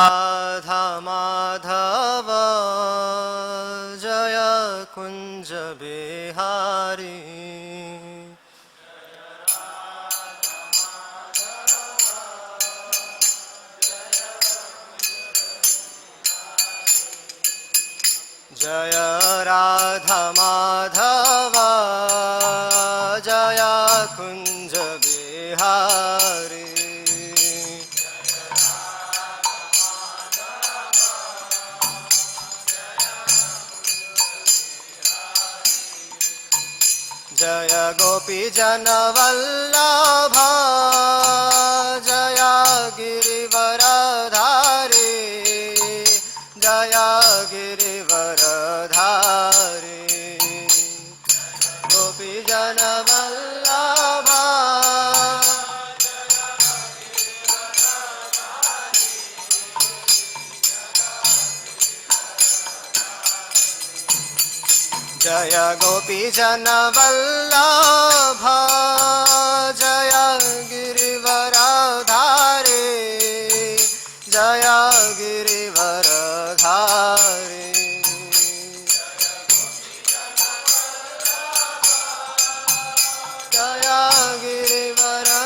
राधा माधव जय कुंज बिहारी। जय राधा माधव जय कुंज बिहारी। जय गोपी जन वल्लभ जय गिरिवरधारी। जय गिरिवरधारी। गोपी जन वल्लभ जय गोपी जन वल्लभ जय गिरिवरधारी। जय गिरिवरधारी। जय गिरिवरधारी।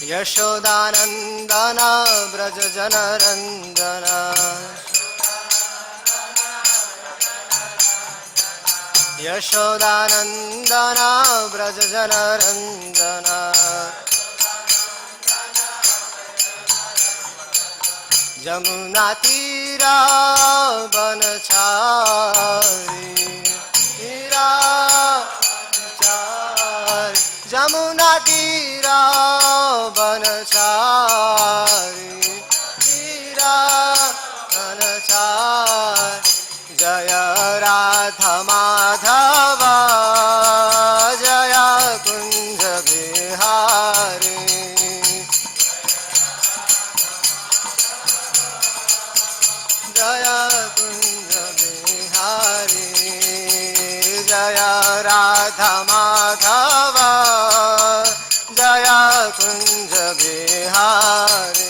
यशोदानंदन ब्रज जनरंजन। यशोदानंदन ब्रज जनरंजन। जमुना तीरा बनचारी। तीरा बनचारी। जमुना तीरा बनचारी। तीरा बनचारी। जय राधा माधव जय कुंज बिहारी। जय कुंज बिहारी। जय राधा माधव जय कुंज बिहारी।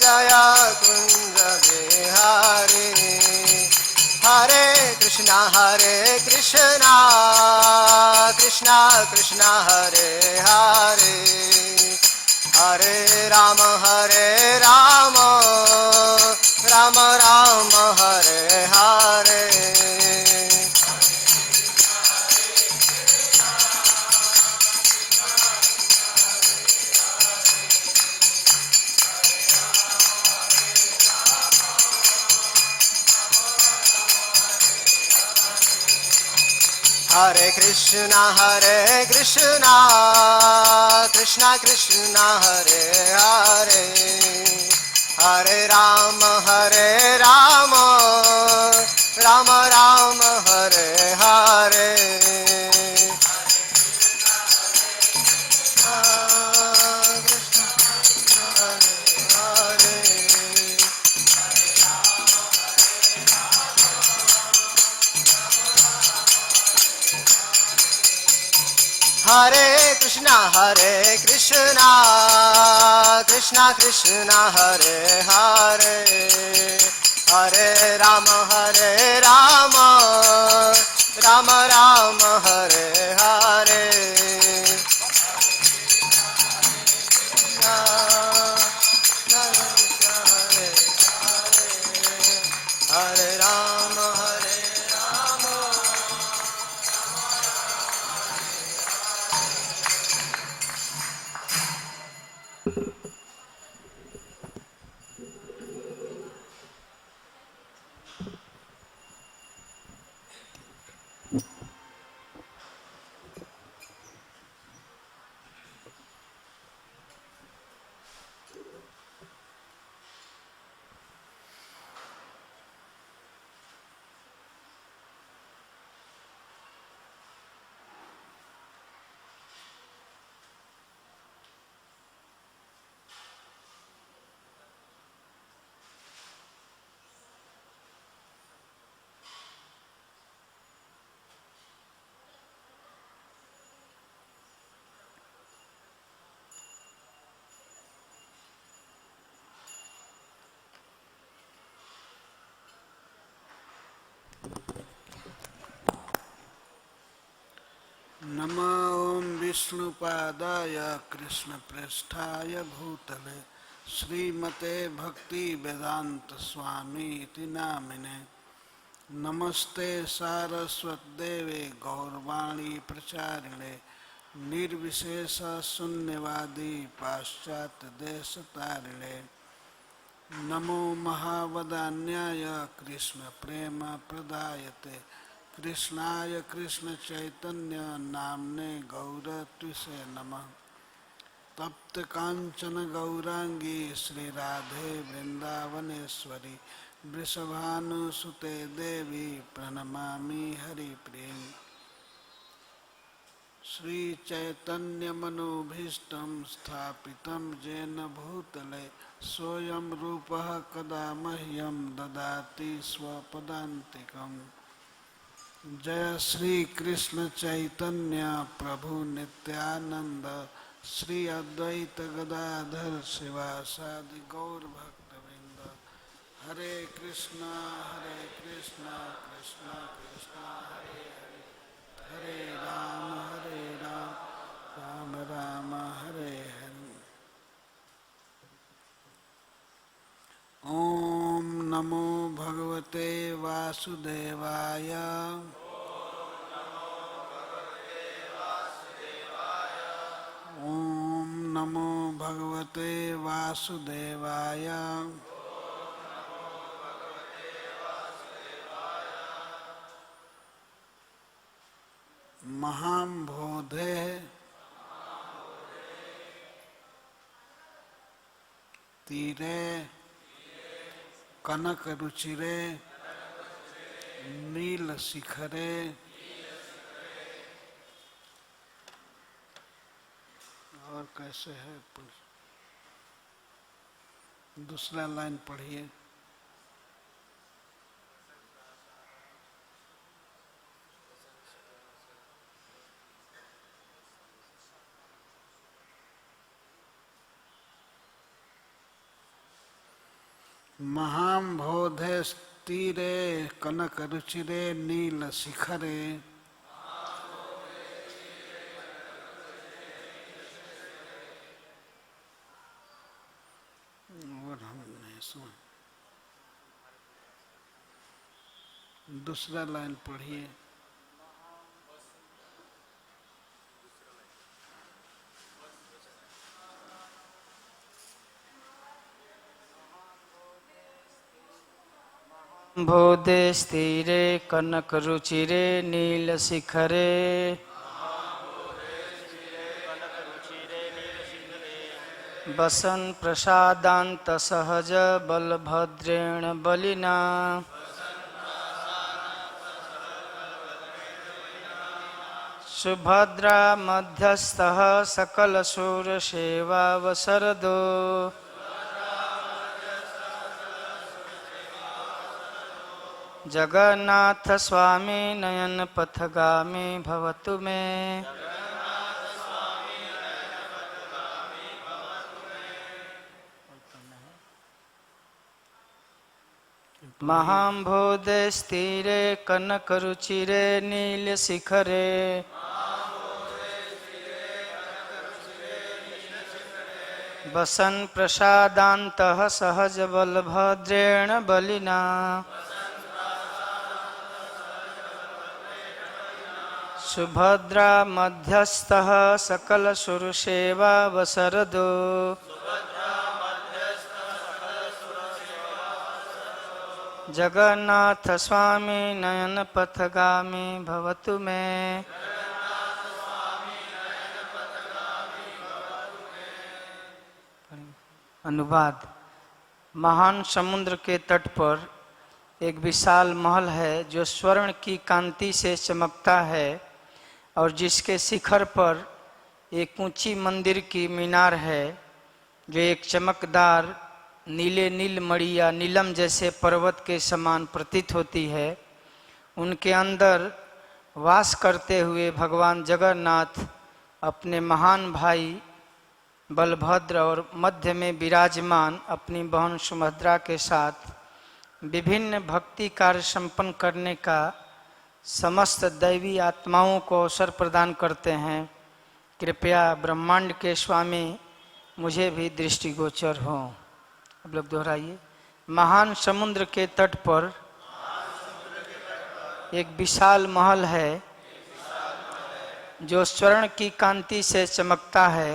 जय कुंज बिहारी। हरे कृष्णा कृष्णा कृष्णा हरे हरे। हरे राम राम राम हरे हरे। हरे कृष्णा कृष्णा कृष्णा हरे हरे। हरे राम राम राम हरे हरे। हरे कृष्णा कृष्णा कृष्णा हरे हरे। हरे राम राम राम हरे हरे। हरे राम विष्णुपादाय कृष्णप्रेष्ठाय भूतले श्रीमते भक्ति वेदांत स्वामी इति नामिने नमस्ते सारस्वतदेवे गौरवाणी प्रचारिणे निर्विशेष शून्यवादी पाश्चात्य देशतारिणे नमो महावदान्याय कृष्ण प्रेम प्रदायते कृष्णाय कृष्ण चैतन्य नामने गौरत्विषे नमः तप्त कांचन गौरांगी श्री राधे वृंदावनेश्वरी वृषभानुसुते देवी प्रणमामि हरिप्रिय श्री चैतन्य मनोभीष्टं स्थापितं येन भूतले स्वयं रूपः कदा मह्यं ददाति स्वपदान्तिकम् जय श्री कृष्ण चैतन्य प्रभु नित्यानंद श्री अद्वैत गदाधर शिवासादि गौर भक्तवृंद हरे कृष्णा कृष्ण कृष्ण हरे हरे हरे राम राम राम हरे हरे ओम नमो भगवते वासुदेवाय ओम नमो भगवते वासुदेवाय महाम्भोधे तीरे कनक रुचिरे नील शिखरे और कैसे है दूसरा लाइन पढ़िए महाम्भोधे तीरे कनक रुचिरे नील शिखरे और हम नहीं सुन दूसरा लाइन पढ़िए बोधे स्थिरे कनक रुचिरे नील शिखरे बसन प्रसादांत सहज बलभद्रेण बलिना सुभद्रा मध्यस्थः सकल शूर सेवावसरदो जगन्नाथ स्वामी नयन पथगामी भवतु मे महाम्भोधे स्थिरे कनक रुचिरे नील शिखरे बसन प्रसादान्तः सहज बलभद्रेण बलिना सुभद्रा मध्यस्थः सकल सुरसेवा वसरदो जगन्नाथ स्वामी नयन पथगामी भवतु मे अनुवाद महान समुद्र के तट पर एक विशाल महल है जो स्वर्ण की कांति से चमकता है और जिसके शिखर पर एक ऊंची मंदिर की मीनार है जो एक चमकदार नीले नीलमणि या नीलम जैसे पर्वत के समान प्रतीत होती है। उनके अंदर वास करते हुए भगवान जगन्नाथ अपने महान भाई बलभद्र और मध्य में विराजमान अपनी बहन सुभद्रा के साथ विभिन्न भक्ति कार्य संपन्न करने का समस्त दैवी आत्माओं को अवसर प्रदान करते हैं कृपया ब्रह्मांड के स्वामी मुझे भी दृष्टिगोचर हो। अब लोग दोहराइए। महान समुद्र के तट पर एक विशाल महल है जो स्वर्ण की कांति से चमकता है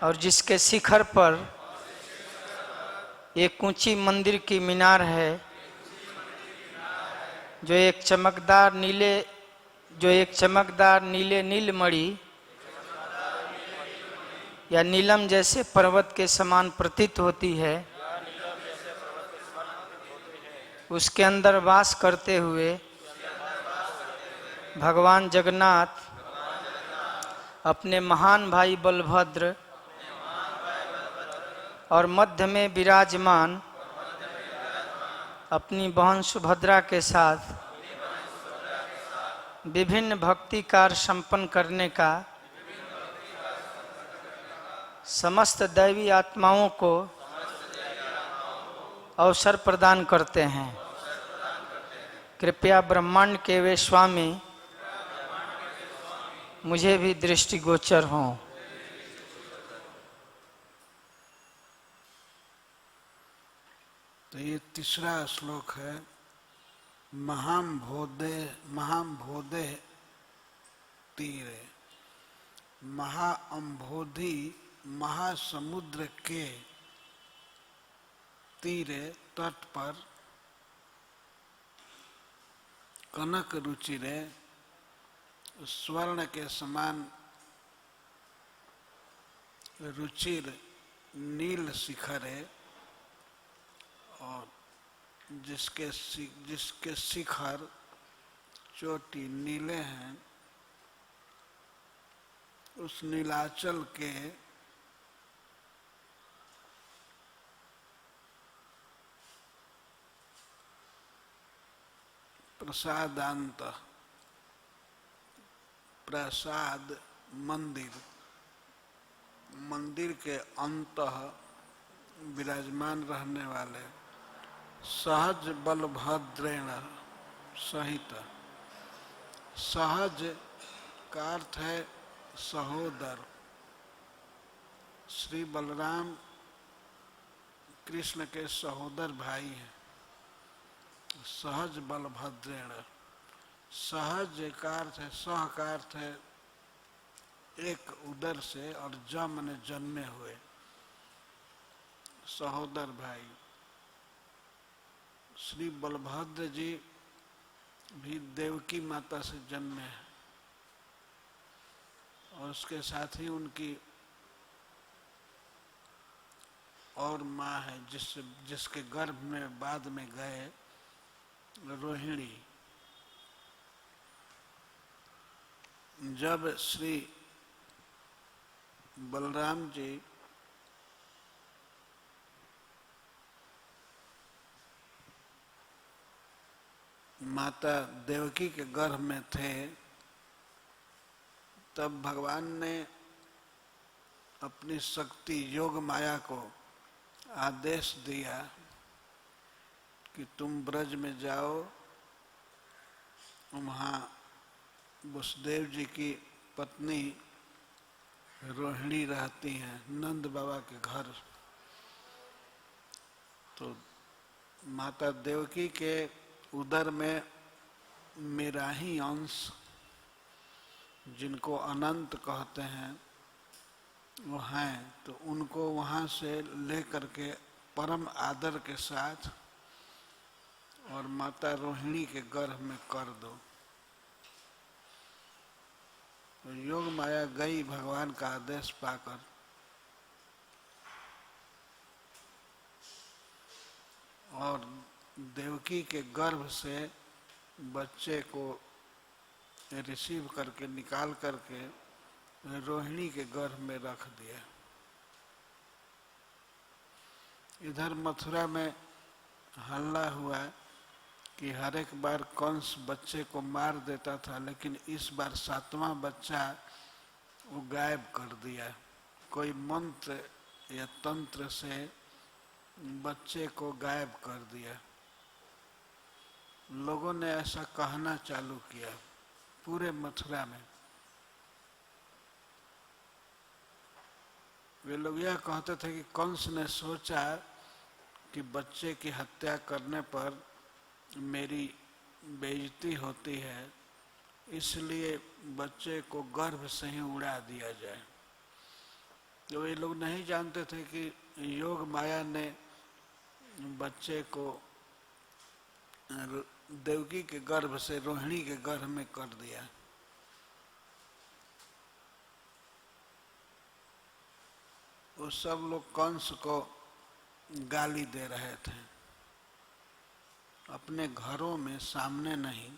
और जिसके शिखर पर एक ऊंची मंदिर की मीनार है जो एक चमकदार नीले नीलमणि या नीलम जैसे पर्वत के समान प्रतीत होती है। उसके अंदर वास करते हुए भगवान जगन्नाथ अपने महान भाई बलभद्र और मध्य में विराजमान अपनी बहन सुभद्रा के साथ विभिन्न भक्ति कार्य संपन्न करने का समस्त दैवी आत्माओं को अवसर प्रदान करते हैं। कृपया ब्रह्मांड के वे स्वामी मुझे भी दृष्टिगोचर हों। तो ये तीसरा श्लोक है। महाम्भोधे तीरे, महाअम्भोधि महासमुद्र के तीरे तट पर कनक रुचिरे, स्वर्ण के समान रुचिर नील शिखरे, और जिसके शिखर चोटी नीले हैं, उस नीलाचल के प्रसादांत, प्रसाद मंदिर के अंतः विराजमान रहने वाले सहज बलभद्रेण सहित। सहज का अर्थ है सहोदर। श्री बलराम कृष्ण के सहोदर भाई हैं। सहज बलभद्रेण, सहज का अर्थ है, सह का अर्थ है एक उदर से, और जम ने जन्मे हुए सहोदर भाई। श्री बलभद्र जी भी देवकी माता से जन्मे हैं और उसके साथ ही उनकी और माँ है जिसके गर्भ में बाद में गए रोहिणी। जब श्री बलराम जी माता देवकी के गर्भ में थे, तब भगवान ने अपनी शक्ति योग माया को आदेश दिया कि तुम ब्रज में जाओ, वहाँ वसुदेव जी की पत्नी रोहिणी रहती हैं नंद बाबा के घर। तो माता देवकी के उदर में मेरा ही अंश, जिनको अनंत कहते हैं, वो हैं, तो उनको वहाँ से लेकर के परम आदर के साथ और माता रोहिणी के गर्भ में कर दो। तो योग माया गई भगवान का आदेश पाकर। और देवकी के गर्भ से बच्चे को रिसीव करके निकाल करके रोहिणी के गर्भ में रख दिया। इधर मथुरा में हल्ला हुआ कि हर एक बार कंस बच्चे को मार देता था, लेकिन इस बार 7वां बच्चा वो गायब कर दिया। कोई मंत्र या तंत्र से बच्चे को गायब कर दिया। लोगों ने ऐसा कहना चालू किया पूरे मथुरा में वे लोग यह कहते थे कि कंस ने सोचा कि बच्चे की हत्या करने पर मेरी बेइज्जती होती है, इसलिए बच्चे को गर्भ से ही उड़ा दिया जाए। तो ये लोग नहीं जानते थे कि योग माया ने बच्चे को देवकी के गर्भ से रोहिणी के गर्भ में कर दिया। वो सब लोग कंस को गाली दे रहे थे, अपने घरों में, सामने नहीं।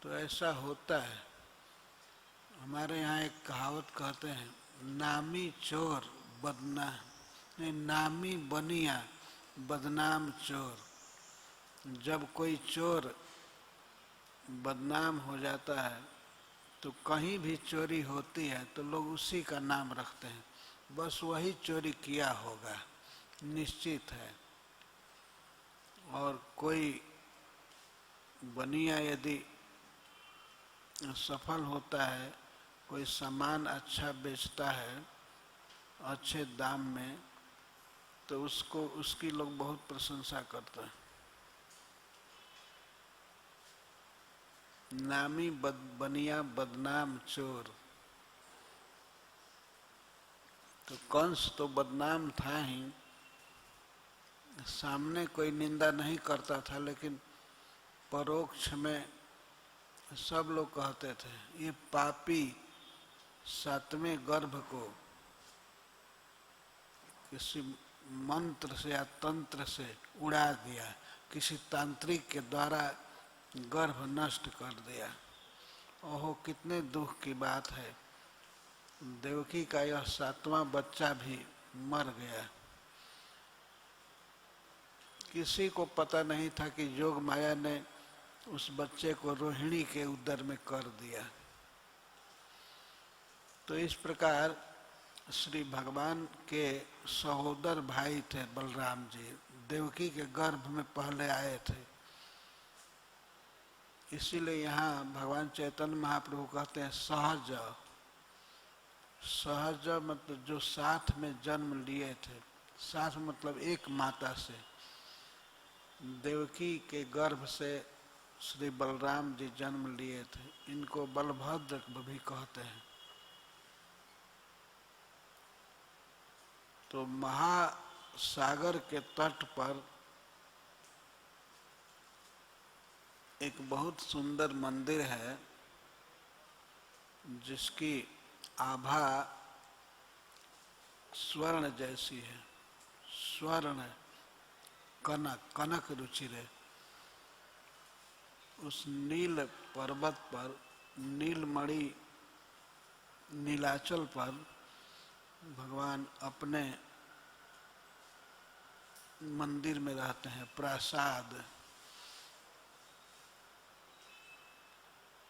तो ऐसा होता है। हमारे यहाँ एक कहावत कहते हैं, नामी चोर बदनाम, नहीं, नामी बनिया बदनाम चोर। जब कोई चोर बदनाम हो जाता है तो कहीं भी चोरी होती है तो लोग उसी का नाम रखते हैं, बस वही चोरी किया होगा, निश्चित है। और कोई बनिया यदि सफल होता है, कोई सामान अच्छा बेचता है अच्छे दाम में, तो उसको, उसकी लोग बहुत प्रशंसा करते हैं। नामी बनिया बदनाम चोर। तो कंस तो बदनाम था ही, सामने कोई निंदा नहीं करता था, लेकिन परोक्ष में सब लोग कहते थे ये पापी सातवें गर्भ को किसी मंत्र से या तंत्र से उड़ा दिया, किसी तांत्रिक के द्वारा गर्भ नष्ट कर दिया। ओहो, कितने दुख की बात है। देवकी का यह सातवां बच्चा भी मर गया। किसी को पता नहीं था कि योग माया ने उस बच्चे को रोहिणी के उदर में कर दिया। तो इस प्रकार श्री भगवान के सहोदर भाई थे बलराम जी, देवकी के गर्भ में पहले आए थे। इसीलिए यहाँ भगवान चैतन्य महाप्रभु कहते हैं सहज। सहज मतलब जो साथ में जन्म लिए थे, साथ मतलब एक माता से। देवकी के गर्भ से श्री बलराम जी जन्म लिए थे। इनको बलभद्र भी कहते हैं। तो महासागर के तट पर एक बहुत सुंदर मंदिर है, जिसकी आभा स्वर्ण जैसी है। स्वर्ण, कनक, कनक रुचिर। उस नील पर्वत पर, नीलमणि नीलाचल पर भगवान अपने मंदिर में रहते हैं। प्रासाद,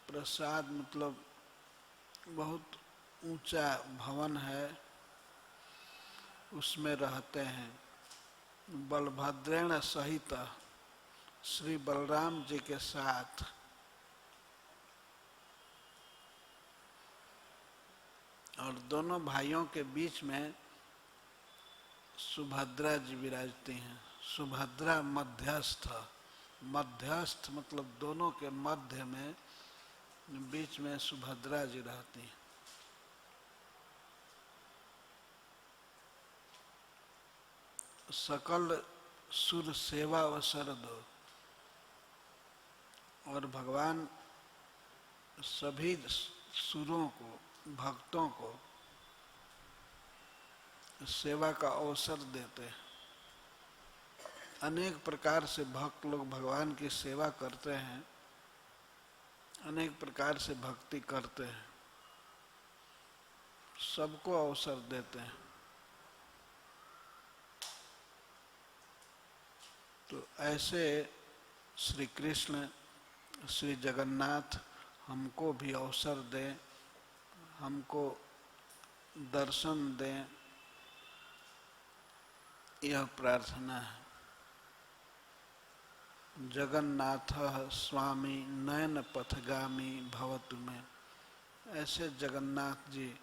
प्रसाद मतलब बहुत ऊंचा भवन है, उसमें रहते हैं। बलभद्रेण सहित, श्री बलराम जी के साथ। और दोनों भाइयों के बीच में सुभद्रा जी विराजती हैं। सुभद्रा मध्यस्थ, मध्यस्थ मतलब दोनों के मध्य में, बीच में सुभद्रा जी रहती हैं। सकल सुर सेवा अवसर दो। और भगवान सभी सुरों को, भक्तों को सेवा का अवसर देते हैं। अनेक प्रकार से भक्त लोग भगवान की सेवा करते हैं, अनेक प्रकार से भक्ति करते हैं, सबको अवसर देते हैं। तो ऐसे श्री कृष्ण, श्री जगन्नाथ हमको भी अवसर दें, हमको दर्शन दें, यह प्रार्थना है। जगन्नाथ स्वामी नयन पथगामी भवतु में। ऐसे जगन्नाथ जी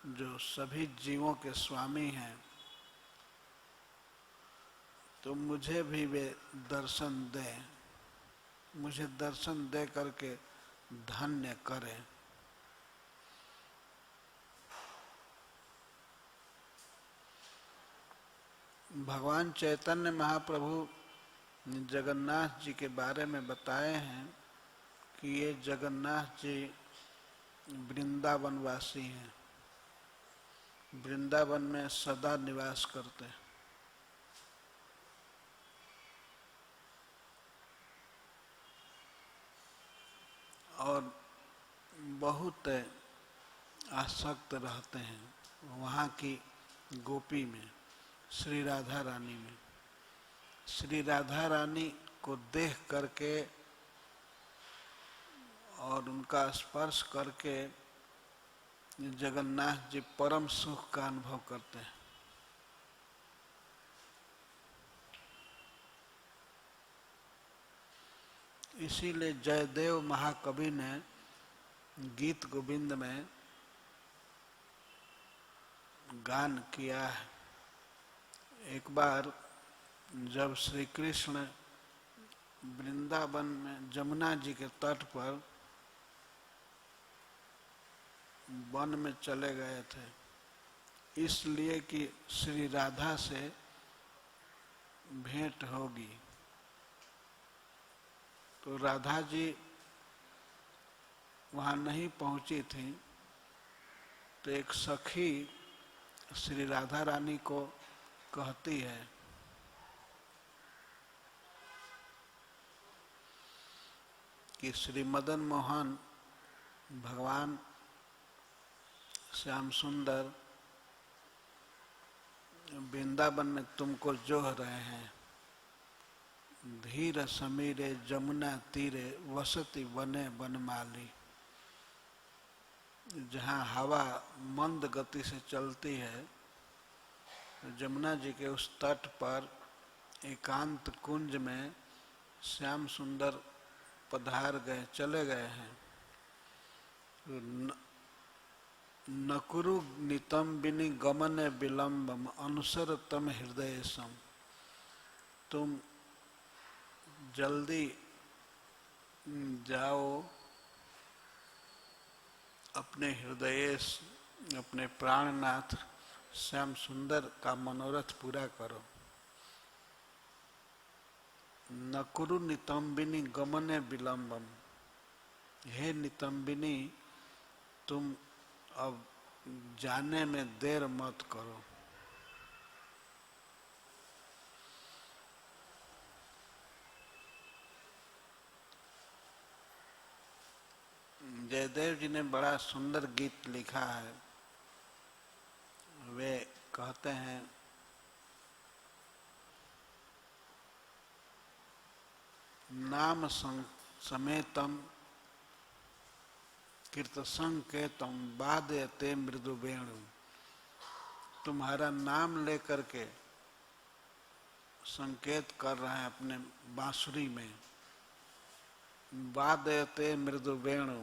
जो सभी जीवों के स्वामी हैं, तो मुझे भी वे दर्शन दें, मुझे दर्शन दे करके धन्य करें। भगवान चैतन्य महाप्रभु जगन्नाथ जी के बारे में बताए हैं कि ये जगन्नाथ जी वृंदावनवासी हैं, वृंदावन में सदा निवास करते हैं। और बहुत आसक्त रहते हैं वहाँ की गोपी में, श्री राधा रानी में। श्री राधा रानी को देख करके और उनका स्पर्श करके जगन्नाथ जी परम सुख का अनुभव करते हैं। इसीलिए जयदेव महाकवि ने गीत गोविंद में गान किया है। एक बार जब श्री कृष्ण वृंदावन में जमुना जी के तट पर वन में चले गए थे, इसलिए कि श्री राधा से भेंट होगी, तो राधा जी वहाँ नहीं पहुँची थी। तो एक सखी श्री राधा रानी को कहती है कि श्री मदन मोहन भगवान श्याम सुंदर वृंदावन में तुमको जोह रहे हैं। धीर समीरे जमुना तीरे वसति वने वनमाली। जहाँ हवा मंद गति से चलती है, जमुना जी के उस तट पर एकांत कुंज में श्याम सुंदर पधार गए, चले गए हैं। नकुरु नितंबिनी गमने विलंबम अनुसर तम हृदय सम। तुम जल्दी जाओ, अपने हृदय, अपने प्राणनाथ श्याम सुंदर का मनोरथ पूरा करो। नकुरु नितंबिनी गमने विलंबम। हे नितंबिनी, तुम अब जाने में देर मत करो। जयदेव जी ने बड़ा सुंदर गीत लिखा है। वे कहते हैं, नाम समेतम कीर्त संकेतम वादयते मृदु वेणु। तुम्हारा नाम लेकर के संकेत कर रहे हैं अपने बांसुरी में। वादयते मृदु वेणु,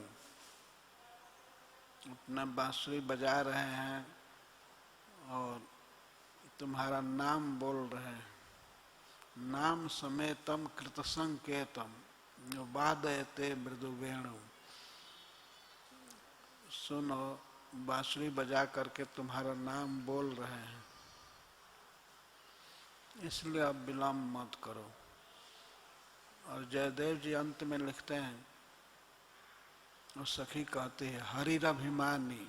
अपना बांसुरी बजा रहे हैं और तुम्हारा नाम बोल रहे हैं। नाम समेतम कृत संकेतम वादयते मृदु वेणु। सुनो, बांसुरी बजा करके तुम्हारा नाम बोल रहे हैं, इसलिए अब विलम्ब मत करो। और जयदेव जी अंत में लिखते हैं, और सखी कहती है, हरिरभिमानी।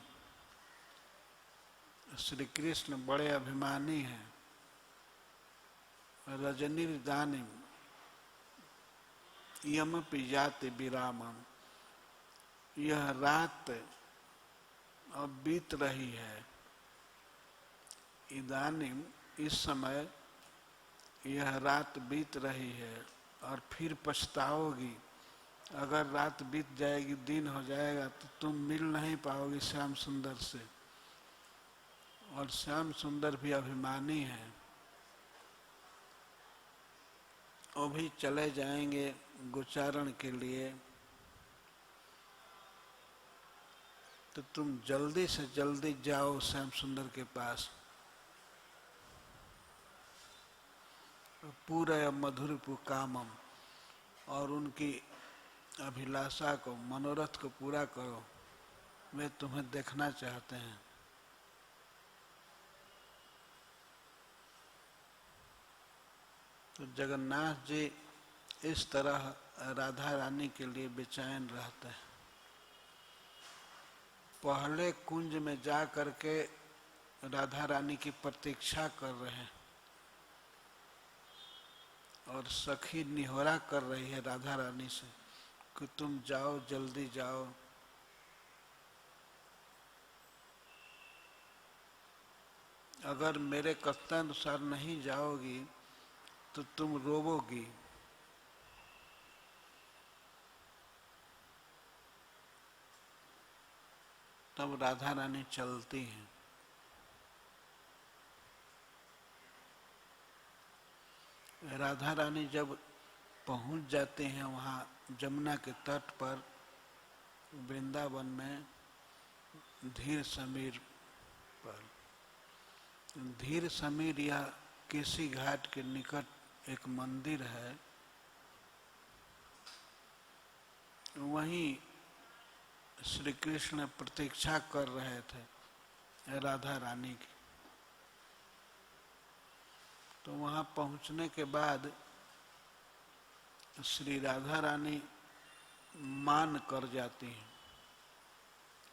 श्री कृष्ण बड़े अभिमानी हैं। रजनीदानिम यमपि जाति विरामम। यह रात अब बीत रही है। इदानिम, इस समय यह रात बीत रही है और फिर पछताओगी। अगर रात बीत जाएगी, दिन हो जाएगा, तो तुम मिल नहीं पाओगी श्याम सुंदर से। और श्याम सुंदर भी अभिमानी हैं, वो भी चले जाएंगे गोचारण के लिए। तो तुम जल्दी से जल्दी जाओ श्याम सुंदर के पास, पूरा मधुर कामम, और उनकी अभिलाषा को, मनोरथ को पूरा करो, वे तुम्हें देखना चाहते हैं। तो जगन्नाथ जी इस तरह राधा रानी के लिए बेचैन रहते हैं। पहले कुंज में जा करके राधा रानी की प्रतीक्षा कर रहे हैं और सखी निहोरा कर रही है राधा रानी से कि तुम जाओ, जल्दी जाओ। अगर मेरे कथनानुसार नहीं जाओगी तो तुम रोवोगी। तब राधा रानी चलती हैं। राधा रानी जब पहुंच जाते हैं वहाँ जमुना के तट पर, वृंदावन में धीर समीर पर। धीर समीर या केसी घाट के निकट एक मंदिर है, वहीं श्री कृष्ण प्रतीक्षा कर रहे थे राधा रानी की। तो वहाँ पहुँचने के बाद श्री राधा रानी मान कर जाती हैं,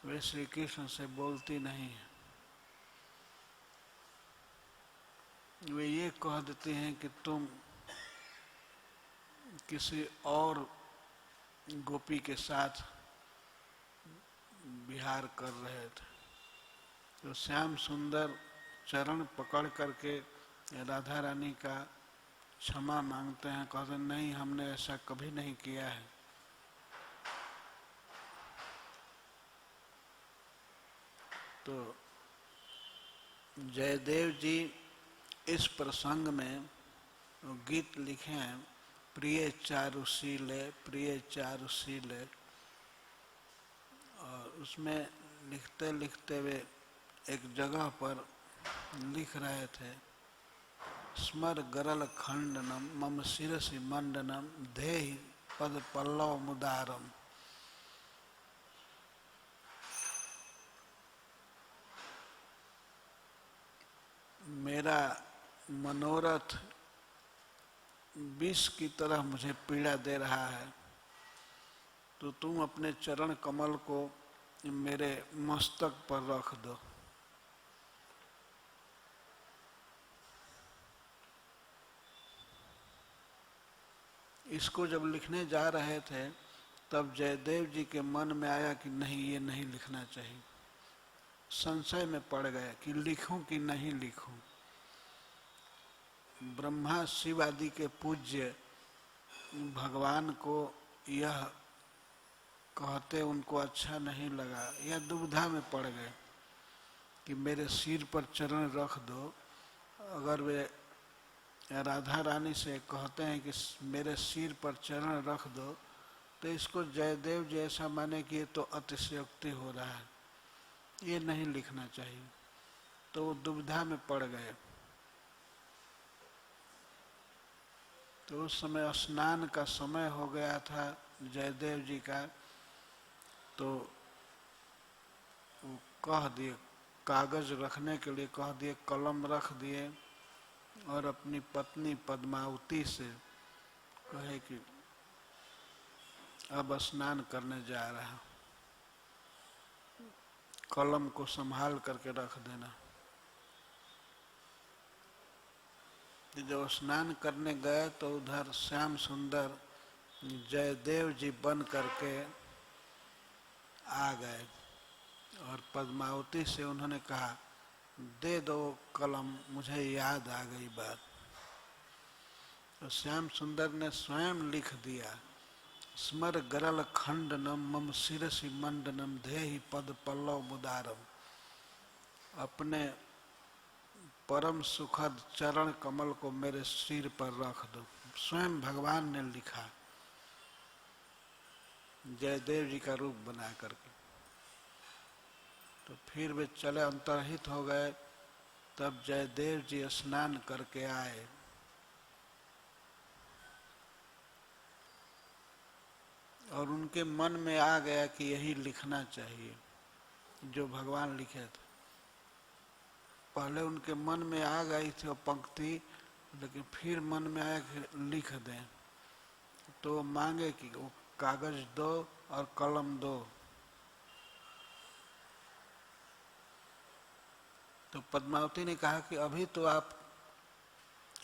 वे श्री कृष्ण से बोलती नहीं है। वे ये कह देते हैं कि तुम किसी और गोपी के साथ विहार कर रहे थे। तो श्याम सुंदर चरण पकड़ करके राधा रानी का क्षमा मांगते हैं, कहते नहीं, हमने ऐसा कभी नहीं किया है। तो जयदेव जी इस प्रसंग में गीत लिखे हैं, प्रिय चारुशीले, प्रिय चारुशीले। और उसमें लिखते लिखते वे एक जगह पर लिख रहे थे, स्मर गरल खंडनम मम शिरसि मंडनम देहि पद पल्लव मुदारम। मेरा मनोरथ विष की तरह मुझे पीड़ा दे रहा है, तो तुम अपने चरण कमल को मेरे मस्तक पर रख दो। इसको जब लिखने जा रहे थे तब जयदेव जी के मन में आया कि नहीं, ये नहीं लिखना चाहिए। संशय में पड़ गए कि लिखूं कि नहीं लिखूं। ब्रह्मा शिव आदि के पूज्य भगवान को यह कहते उनको अच्छा नहीं लगा, या दुविधा में पड़ गए कि मेरे सिर पर चरण रख दो। अगर वे राधा रानी से कहते हैं कि मेरे सिर पर चरण रख दो, तो इसको जयदेव जी ऐसा माने कि ये तो अतिशयोक्ति हो रहा है, ये नहीं लिखना चाहिए। तो वो दुविधा में पड़ गए। तो उस समय स्नान का समय हो गया था जयदेव जी का, तो वो कह दिए, कागज रखने के लिए कह दिए, कलम रख दिए और अपनी पत्नी पद्मावती से कहे कि अब स्नान करने जा रहा, कलम को संभाल करके रख देना। जब स्नान करने गए तो उधर श्याम सुंदर जयदेव जी बन करके आ गए और पद्मावती से उन्होंने कहा, दे दो कलम, मुझे याद आ गई बात। तो श्याम सुंदर ने स्वयं लिख दिया, स्मर गरल खंडनम मम शिरसि मंडनम देहि पद पल्लव मुदारम। अपने परम सुखद चरण कमल को मेरे सिर पर रख दो। स्वयं भगवान ने लिखा, जयदेव जी का रूप बना करके। तो फिर वे चले, अंतर्हित हो गए। तब जयदेव जी स्नान करके आए। और उनके मन में आ गया कि यही लिखना चाहिए जो भगवान लिखे थे। पहले उनके मन में आ गई थी वो पंक्ति, लेकिन फिर मन में आया कि लिख दें। तो वो मांगे कि वो कागज दो और कलम दो। तो पद्मावती ने कहा कि अभी तो आप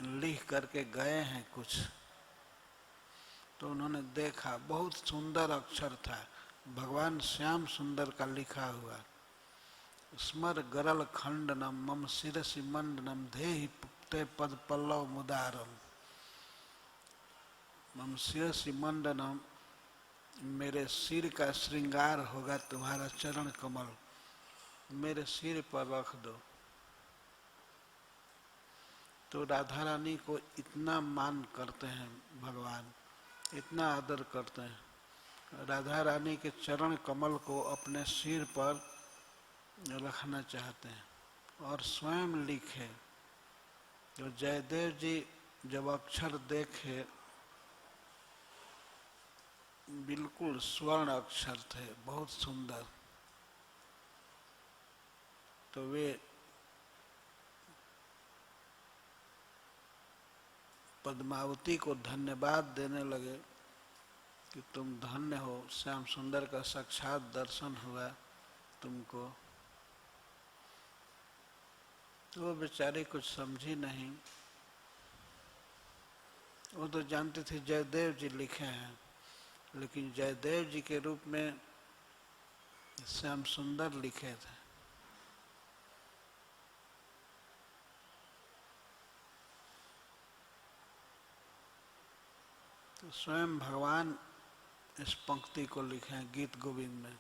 लिख करके गए हैं कुछ। तो उन्होंने देखा, बहुत सुंदर अक्षर था, भगवान श्याम सुंदर का लिखा हुआ। स्मर गरल खंडनम मम शिरसि मंडनम धेहि पुक्ते पद पल्लव मुदारम। मम शिरसि मंडनम, मेरे सिर का श्रृंगार होगा तुम्हारा चरण कमल, मेरे सिर पर रख दो। तो राधा रानी को इतना मान करते हैं भगवान, इतना आदर करते हैं। राधा रानी के चरण कमल को अपने सिर पर रखना चाहते हैं और स्वयं लिखे। तो जयदेव जी जब अक्षर देखे, बिल्कुल स्वर्ण अक्षर थे, बहुत सुंदर। तो वे पद्मावती को धन्यवाद देने लगे कि तुम धन्य हो, श्याम सुंदर का साक्षात दर्शन हुआ तुमको। वो बेचारी कुछ समझी नहीं। वो तो जानते थे जयदेव जी लिखे हैं, लेकिन जयदेव जी के रूप में श्याम सुंदर लिखे थे। तो स्वयं भगवान इस पंक्ति को लिखे हैं गीत गोविंद में।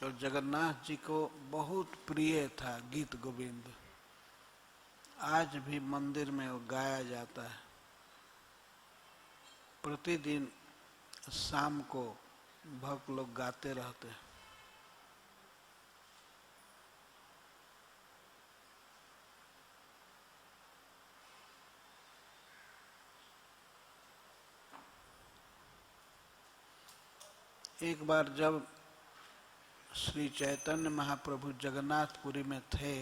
और जगन्नाथ जी को बहुत प्रिय था गीत गोविंद। आज भी मंदिर में वो गाया जाता है। प्रतिदिन शाम को भक्त लोग गाते रहते हैं। एक बार जब श्री चैतन्य महाप्रभु जगन्नाथपुरी में थे,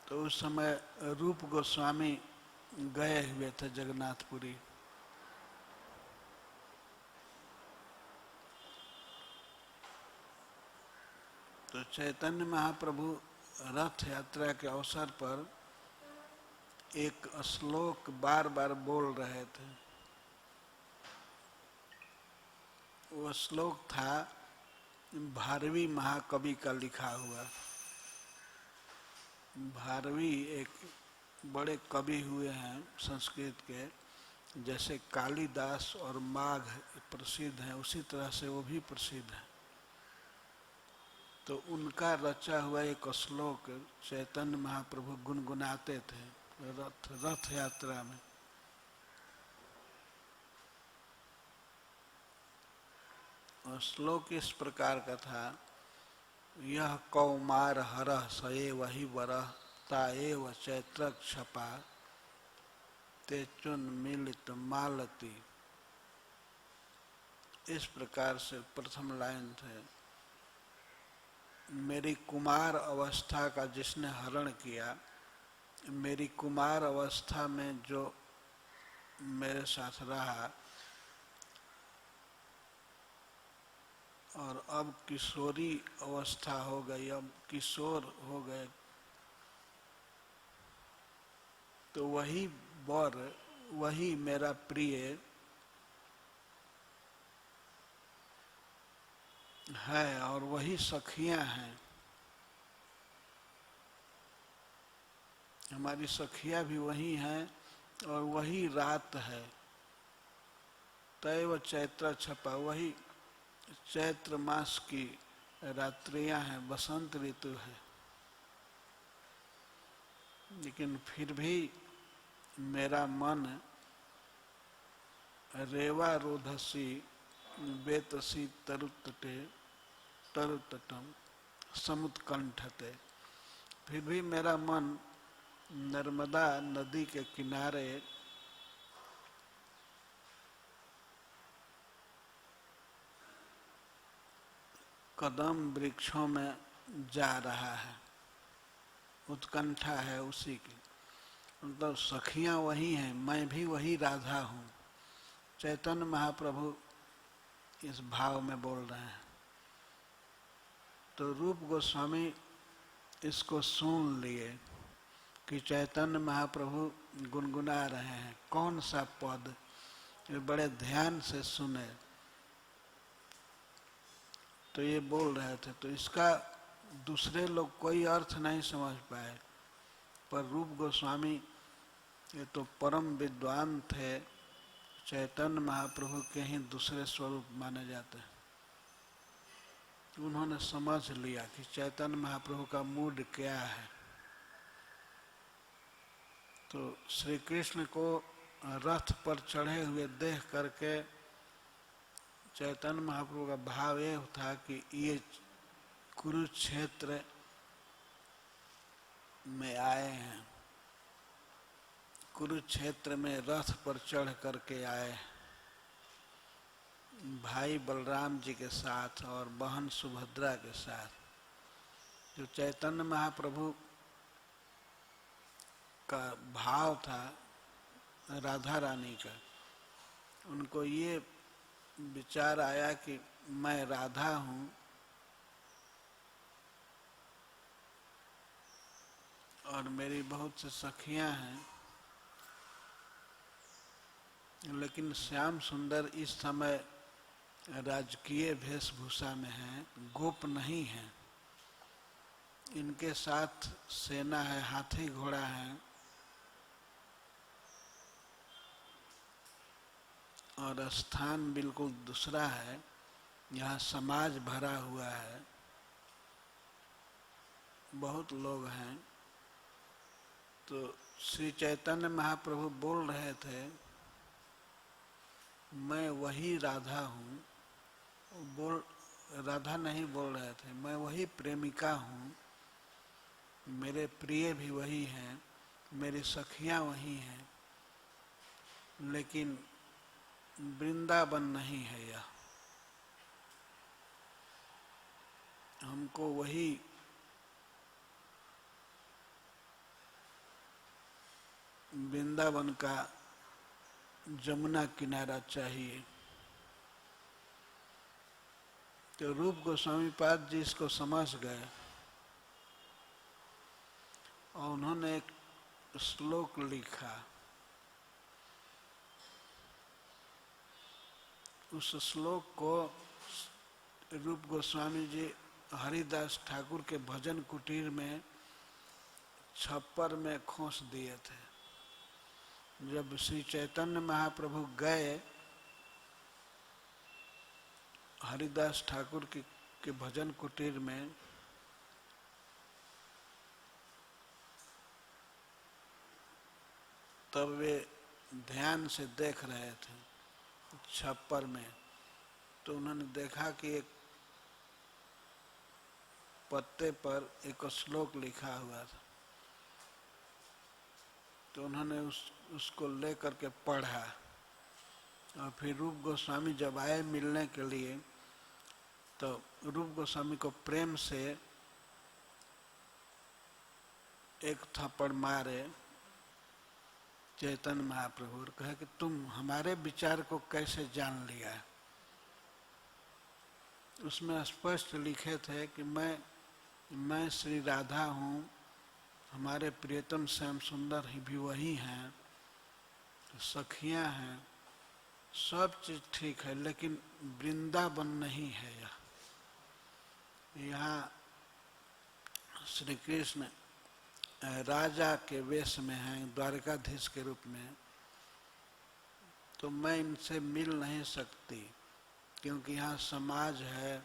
तो उस समय रूप गोस्वामी गए हुए थे जगन्नाथपुरी। तो चैतन्य महाप्रभु रथ यात्रा के अवसर पर एक श्लोक बार बार बोल रहे थे। वो श्लोक था भारवी महाकवि का लिखा हुआ। भारवी एक बड़े कवि हुए हैं संस्कृत के, जैसे कालिदास और माघ प्रसिद्ध हैं, उसी तरह से वो भी प्रसिद्ध हैं। तो उनका रचा हुआ एक श्लोक चैतन्य महाप्रभु गुनगुनाते थे रथ यात्रा में। और श्लोक इस प्रकार का था, यह कौमार हरः सये वही वरः ताएव चैत्र क्षपा ते चुन मिलित मालती। इस प्रकार से प्रथम लाइन थे, मेरी कुमार अवस्था का जिसने हरण किया, मेरी कुमार अवस्था में जो मेरे साथ रहा और अब किशोरी अवस्था हो गई, अब किशोर हो गए, तो वही वर, वही मेरा प्रिय है और वही सखियां हैं। हमारी सखियां भी वही हैं और वही रात है। तैव चैत्र छपा, वही चैत्र मास की रात्रियां हैं, बसंत ऋतु है। लेकिन फिर भी मेरा मन रेवा रोधसी बेतसी तरुतटे तरुतटम समुत्कंठते, फिर भी मेरा मन नर्मदा नदी के किनारे कदम वृक्षों में जा रहा है, उत्कंठा है उसी की। मतलब सखियां वही हैं, मैं भी वही राधा हूँ। चैतन्य महाप्रभु इस भाव में बोल रहे हैं। तो रूप गोस्वामी इसको सुन लिए कि चैतन्य महाप्रभु गुनगुना रहे हैं, कौन सा पद, ये बड़े ध्यान से सुने। तो ये बोल रहे थे, तो इसका दूसरे लोग कोई अर्थ नहीं समझ पाए, पर रूप गोस्वामी ये तो परम विद्वान थे, चैतन्य महाप्रभु के ही दूसरे स्वरूप माने जाते हैं। उन्होंने समझ लिया कि चैतन्य महाप्रभु का मूड क्या है। तो श्री कृष्ण को रथ पर चढ़े हुए देख करके चैतन्य महाप्रभु का भाव ये था कि ये कुरुक्षेत्र में आए हैं, कुरुक्षेत्र में रथ पर चढ़ करके आए, भाई बलराम जी के साथ और बहन सुभद्रा के साथ। जो चैतन्य महाप्रभु का भाव था राधा रानी का, उनको ये विचार आया कि मैं राधा हूँ और मेरी बहुत से सखियां हैं, लेकिन श्याम सुंदर इस समय राजकीय वेशभूषा में हैं, गोप नहीं हैं। इनके साथ सेना है, हाथी घोड़ा है और स्थान बिल्कुल दूसरा है, यहाँ समाज भरा हुआ है, बहुत लोग हैं। तो श्री चैतन्य महाप्रभु बोल रहे थे, मैं वही राधा हूँ। राधा नहीं बोल रहे थे, मैं वही प्रेमिका हूँ, मेरे प्रिय भी वही हैं, मेरी सखियाँ वही हैं, लेकिन वृंदावन नहीं है यह। हमको वही वृंदावन का जमुना किनारा चाहिए। तो रूप गोस्वामी पाद जी इसको समझ गए और उन्होंने एक श्लोक लिखा। उस श्लोक को रूप गोस्वामी जी हरिदास ठाकुर के भजन कुटीर में छप्पर में खोस दिए थे। जब श्री चैतन्य महाप्रभु गए हरिदास ठाकुर के भजन कुटीर में, तब वे ध्यान से देख रहे थे छप्पर में। तो उन्होंने देखा कि एक पत्ते पर एक श्लोक लिखा हुआ था। तो उन्होंने उसको लेकर के पढ़ा और फिर रूप गोस्वामी जब आए मिलने के लिए, तो रूप गोस्वामी को प्रेम से एक थप्पड़ मारे चैतन्य महाप्रभु और कहे कि तुम हमारे विचार को कैसे जान लिया। उसमें स्पष्ट लिखे थे कि मैं श्री राधा हूँ, हमारे प्रियतम श्याम सुंदर ही भी वही हैं, सखियां हैं, सब चीज ठीक है, लेकिन वृंदावन नहीं है यह। यहाँ श्री कृष्ण राजा के वेश में हैं, द्वारकाधीश के रूप में। तो मैं इनसे मिल नहीं सकती क्योंकि यहाँ समाज है,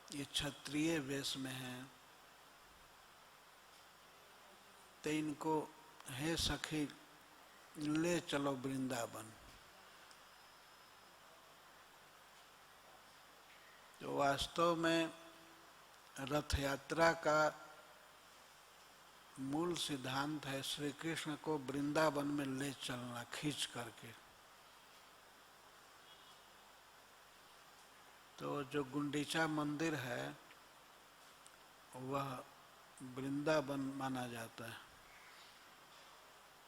ये क्षत्रिय वेश में है, तो इनको हे सखी ले चलो वृंदावन। तो वास्तव में रथ यात्रा का मूल सिद्धांत है श्री कृष्ण को वृंदावन में ले चलना खींच करके। तो जो गुंडीचा मंदिर है वह वृंदावन माना जाता है।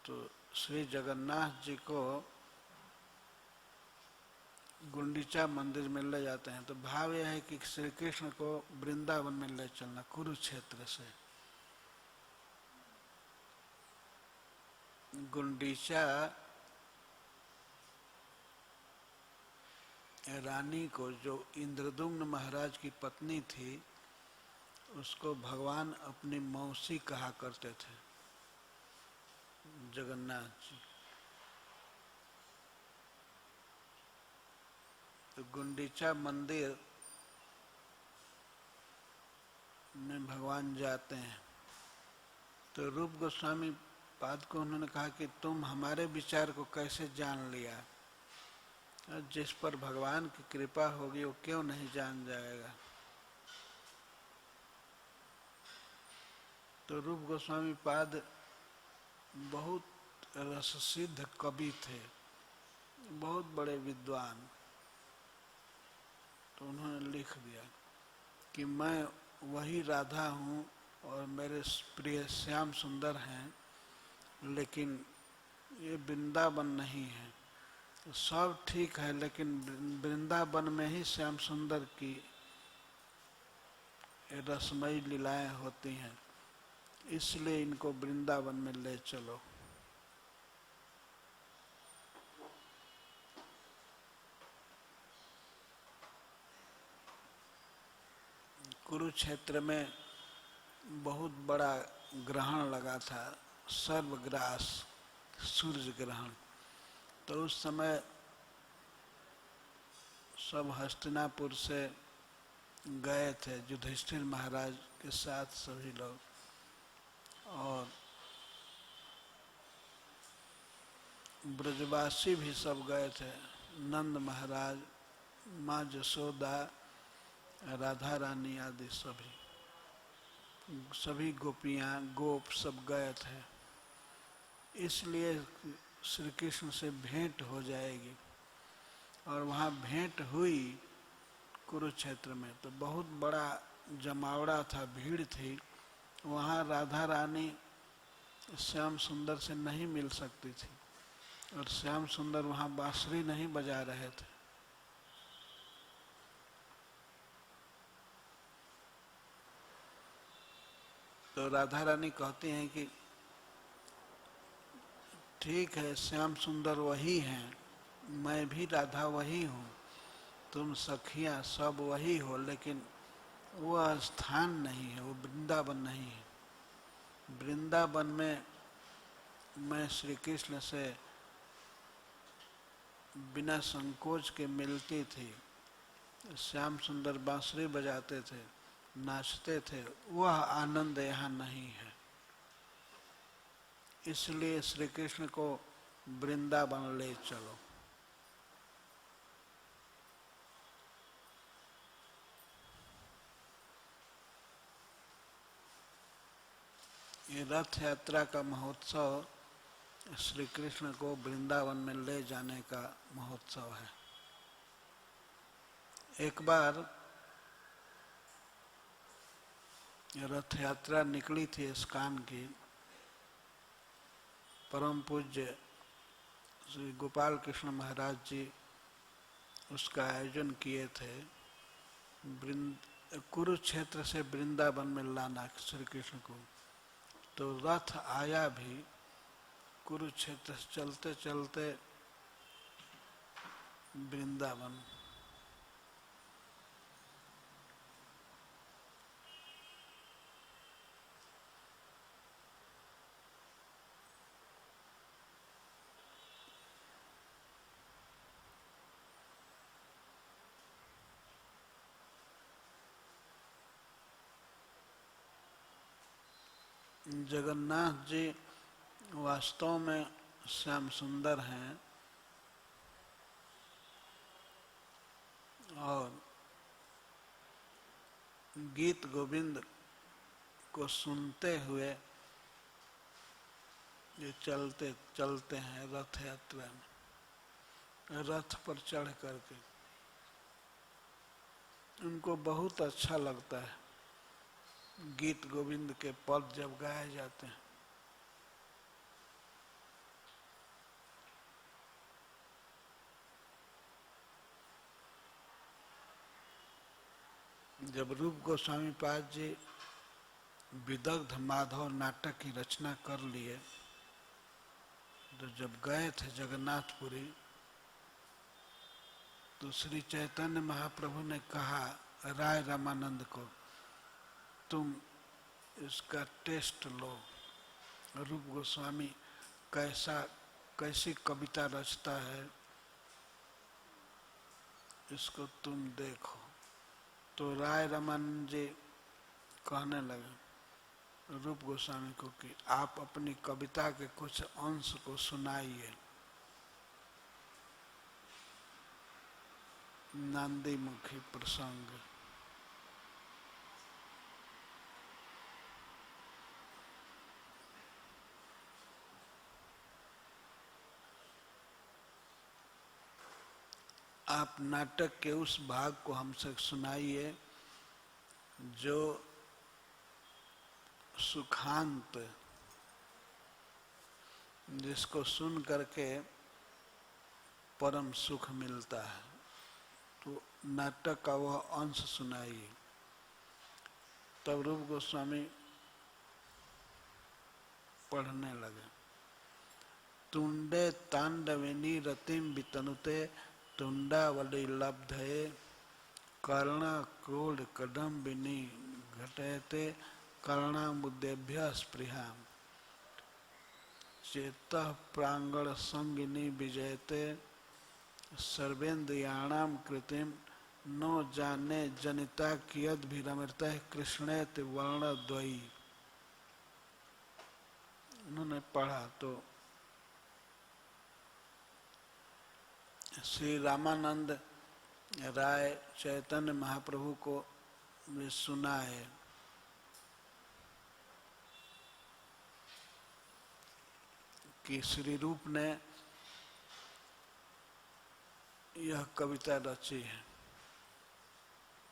तो श्री जगन्नाथ जी को गुंडीचा मंदिर में ले जाते हैं। तो भाव यह है कि श्री कृष्ण को वृंदावन में ले चलना कुरुक्षेत्र से। गुंडीचा रानी को, जो इंद्रदुम्न महाराज की पत्नी थी, उसको भगवान अपनी मौसी कहा करते थे जगन्नाथ जी। तो गुंडीचा मंदिर में भगवान जाते हैं। तो रूप गोस्वामी पाद को उन्होंने कहा कि तुम हमारे विचार को कैसे जान लिया, जिस पर भगवान की कृपा होगी वो क्यों नहीं जान जाएगा। तो रूप गोस्वामी पाद बहुत रससिद्ध कवि थे, बहुत बड़े विद्वान। तो उन्होंने लिख दिया कि मैं वही राधा हूँ और मेरे प्रिय श्याम सुंदर हैं, लेकिन ये वृंदावन नहीं है। तो सब ठीक है, लेकिन वृंदावन में ही श्याम सुंदर की रसमयी लीलाएं होती हैं, इसलिए इनको वृंदावन में ले चलो। कुरुक्षेत्र में बहुत बड़ा ग्रहण लगा था, सर्वग्रास सूर्य ग्रहण। तो उस समय सब हस्तिनापुर से गए थे, युधिष्ठिर महाराज के साथ सभी लोग, और ब्रजवासी भी सब गए थे। नंद महाराज, माँ जसोदा, राधा रानी आदि सभी गोपियाँ गोप सब गए थे। इसलिए श्री कृष्ण से भेंट हो जाएगी। और वहाँ भेंट हुई कुरुक्षेत्र में, तो बहुत बड़ा जमावड़ा था, भीड़ थी। वहाँ राधा रानी श्याम सुंदर से नहीं मिल सकती थी, और श्याम सुंदर वहाँ बांसुरी नहीं बजा रहे थे। तो राधा रानी कहती हैं कि ठीक है, श्याम सुंदर वही हैं, मैं भी राधा वही हूँ, तुम सखियाँ सब वही हो, लेकिन वह स्थान नहीं है, वो वृंदावन नहीं है। वृंदावन में मैं श्री कृष्ण से बिना संकोच के मिलती थी। श्याम सुंदर बांसुरी बजाते थे, नाचते थे, वह आनंद यहाँ नहीं है। इसलिए श्री कृष्ण को वृंदावन ले चलो। ये रथ यात्रा का महोत्सव श्री कृष्ण को वृंदावन में ले जाने का महोत्सव है। एक बार रथ यात्रा निकली थी इस्कॉन की। परम पूज्य श्री गोपाल कृष्ण महाराज जी उसका आयोजन किए थे। कुरुक्षेत्र से वृंदावन में लाना श्री कृष्ण को। तो रथ आया भी कुरुक्षेत्र से चलते चलते वृंदावन। जगन्नाथ जी वास्तव में श्याम सुंदर हैं और गीत गोविंद को सुनते हुए ये चलते चलते हैं रथ यात्रा में, रथ पर चढ़ करके। उनको बहुत अच्छा लगता है गीत गोविंद के पद जब गाए जाते हैं। जब रूप गोस्वामी पाद जी विदग्ध माधव नाटक की रचना कर लिए तो जब गए थे जगन्नाथपुरी तो श्री चैतन्य महाप्रभु ने कहा राय रामानंद को, तुम इसका टेस्ट लो, रूप गोस्वामी कैसी कविता रचता है, इसको तुम देखो। तो राय रामानंद जी कहने लगे रूप गोस्वामी को कि आप अपनी कविता के कुछ अंश को सुनाइए। नांदी मुखी प्रसंग। आप नाटक के उस भाग को हमसे सुनाइए जो सुखांत, जिसको सुन करके परम सुख मिलता है। तो नाटक का वह अंश सुनाइए। तब रूप गोस्वामी पढ़ने लगे। तुंडे तांडविनी रतिम वितनुते तुंडावली लब्धये कर्णा क्रोध कदम्बिनी घटयते कर्णामुद्देभ्य स्पृहा चेतः प्रांगण संगिनी विजयते सर्वेन्द्रियाणाम कृतिम नो जाने जनिता कियद भी रमृत कृष्णेत वर्णद्वयी। उन्होंने पढ़ा तो श्री रामानंद राय चैतन्य महाप्रभु को भी सुना है। कि श्री रूप ने यह कविता रची है।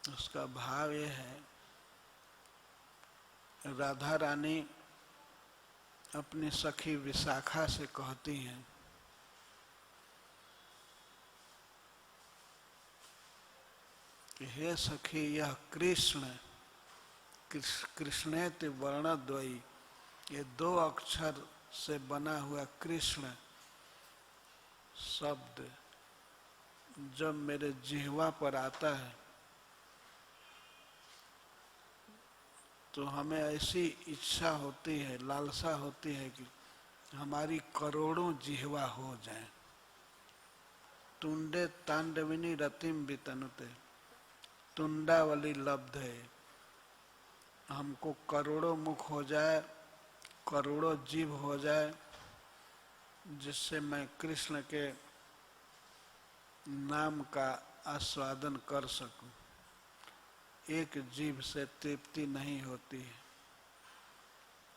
उसका भाव यह है, राधा रानी अपनी सखी विशाखा से कहती हैं कि हे सखी, यह कृष्णेति वर्णद्वयी, ये दो अक्षर से बना हुआ कृष्ण शब्द जब मेरे जिह्वा पर आता है तो हमें ऐसी इच्छा होती है, लालसा होती है कि हमारी करोड़ों जिह्वा हो जाएं। तुंडे तांडविनी रतिम वितनुते तुंडावली लब्ध है, हमको करोड़ों मुख हो जाए, करोड़ों जीभ हो जाए, जिससे मैं कृष्ण के नाम का आस्वादन कर सकूं। एक जीभ से तृप्ति नहीं होती है।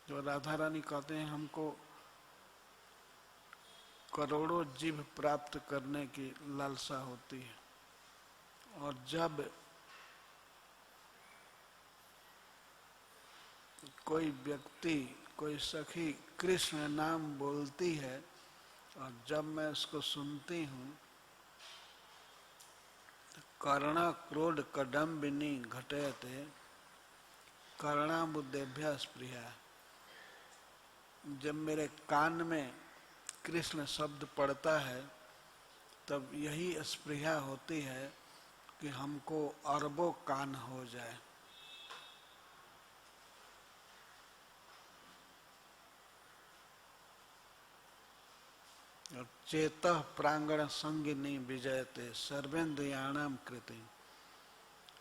जो राधा रानी कहते हैं हमको करोड़ों जीभ प्राप्त करने की लालसा होती है। और जब कोई व्यक्ति, कोई सखी कृष्ण नाम बोलती है और जब मैं उसको सुनती हूँ, कर्णा क्रोध कदम्बिनी घटयते कर्णामुद्देभ्य स्पृहा, जब मेरे कान में कृष्ण शब्द पड़ता है तब यही स्पृहा होती है कि हमको अरबों कान हो जाए। और चेतः प्रांगण संगिनी विजयते सर्वेन्द्रियाणाम कृति,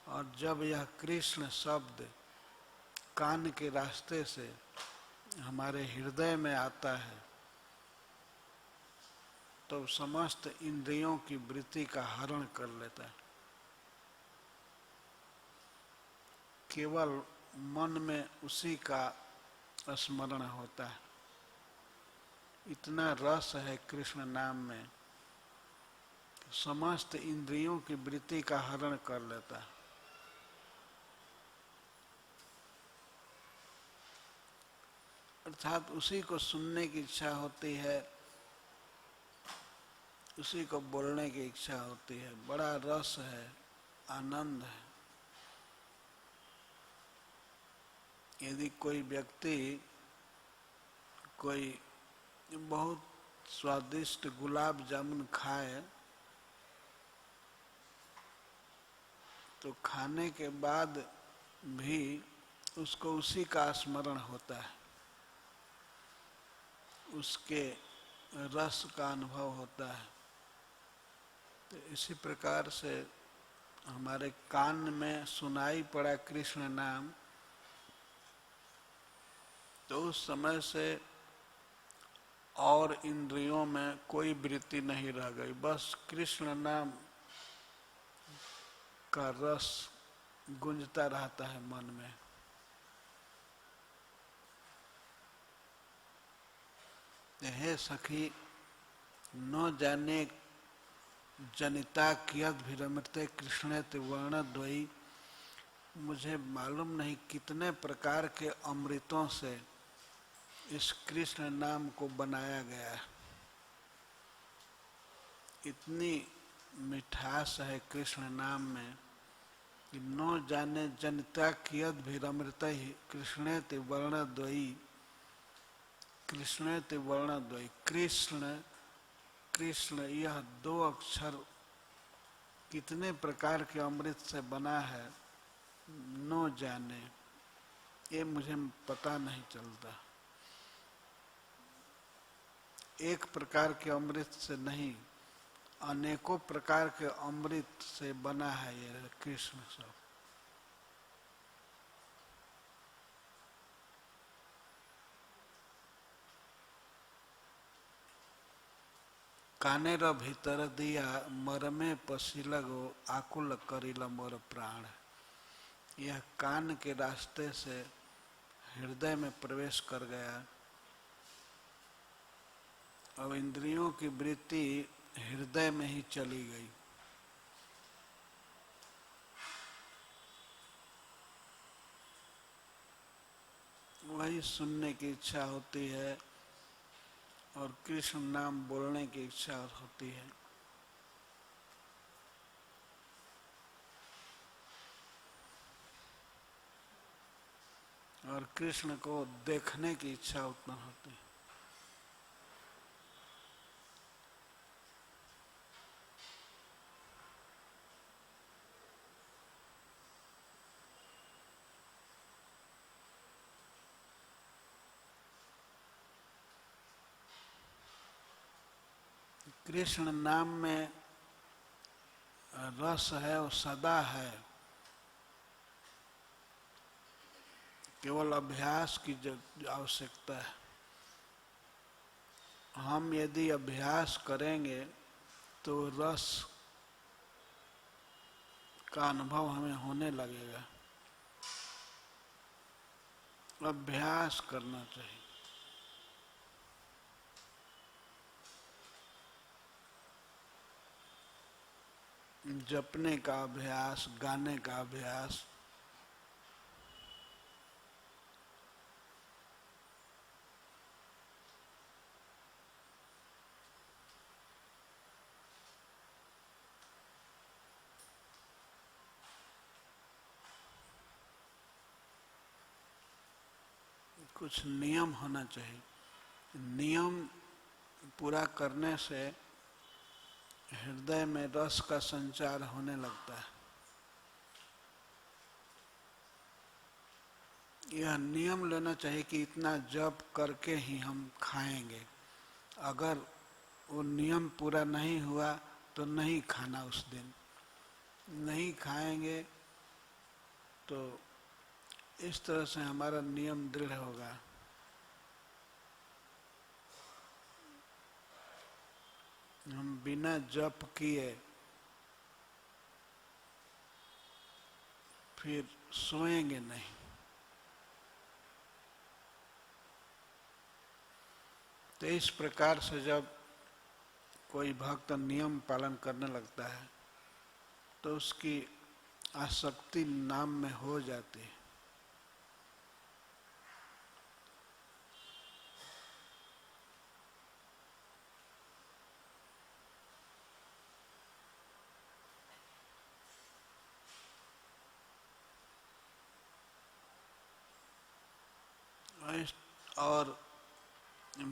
और जब यह कृष्ण शब्द कान के रास्ते से हमारे हृदय में आता है तो समस्त इंद्रियों की वृत्ति का हरण कर लेता है। केवल मन में उसी का स्मरण होता है। इतना रस है कृष्ण नाम में, समस्त इंद्रियों की वृत्ति का हरण कर लेता है। अर्थात उसी को सुनने की इच्छा होती है, उसी को बोलने की इच्छा होती है। बड़ा रस है, आनंद है। यदि कोई व्यक्ति कोई बहुत स्वादिष्ट गुलाब जामुन खाए तो खाने के बाद भी उसको उसी का स्मरण होता है, उसके रस का अनुभव होता है। तो इसी प्रकार से हमारे कान में सुनाई पड़ा कृष्ण नाम, तो उस समय से और इंद्रियों में कोई वृत्ति नहीं रह गई, बस कृष्ण नाम का रस गूंजता रहता है मन में। हे सखी न जाने जनिता कियद विरमते कृष्णेत वर्णद्वयी, मुझे मालूम नहीं कितने प्रकार के अमृतों से इस कृष्ण नाम को बनाया गया है। इतनी मिठास है कृष्ण नाम में कि न जाने जनिता कियद विरमृत ही कृष्णेत वर्णद्वयी। कृष्णेत वर्णद्वयी, कृष्ण कृष्ण यह दो अक्षर कितने प्रकार के अमृत से बना है न जाने, ये मुझे पता नहीं चलता। एक प्रकार के अमृत से नहीं, अनेकों प्रकार के अमृत से बना है ये कृष्ण सब। कानेर भीतर दिया मरमे पसीलगो आकुल करिल मोर प्राण। यह कान के रास्ते से हृदय में प्रवेश कर गया। अब इंद्रियों की वृत्ति हृदय में ही चली गई। वही सुनने की इच्छा होती है और कृष्ण नाम बोलने की इच्छा होती है। और कृष्ण को देखने की इच्छा उतना होती है। कृष्ण नाम में रस है और सदा है, केवल अभ्यास की आवश्यकता है। हम यदि अभ्यास करेंगे तो रस का अनुभव हमें होने लगेगा। अभ्यास करना चाहिए। जपने का अभ्यास, गाने का अभ्यास, कुछ नियम होना चाहिए। नियम पूरा करने से हृदय में रस का संचार होने लगता है। यह नियम लेना चाहिए कि इतना जप करके ही हम खाएंगे। अगर वो नियम पूरा नहीं हुआ तो नहीं खाना, उस दिन नहीं खाएंगे। तो इस तरह से हमारा नियम दृढ़ होगा। हम बिना जप किए फिर सोएंगे नहीं। तो इस प्रकार से जब कोई भक्त नियम पालन करने लगता है तो उसकी आसक्ति नाम में हो जाती है। और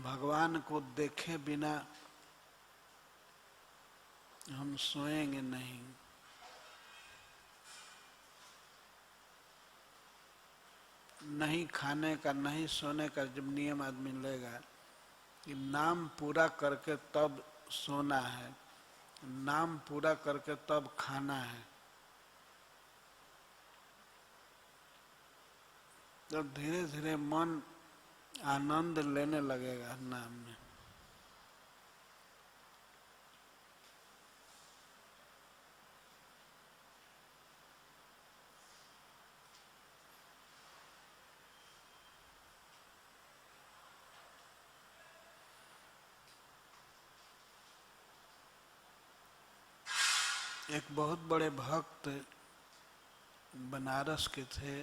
भगवान को देखे बिना हम सोएंगे नहीं। नहीं खाने का, नहीं सोने का जब नियम आदमी लेगा कि नाम पूरा करके तब सोना है, नाम पूरा करके तब खाना है, तब धीरे धीरे मन आनंद लेने लगेगा नाम में। एक बहुत बड़े भक्त बनारस के थे,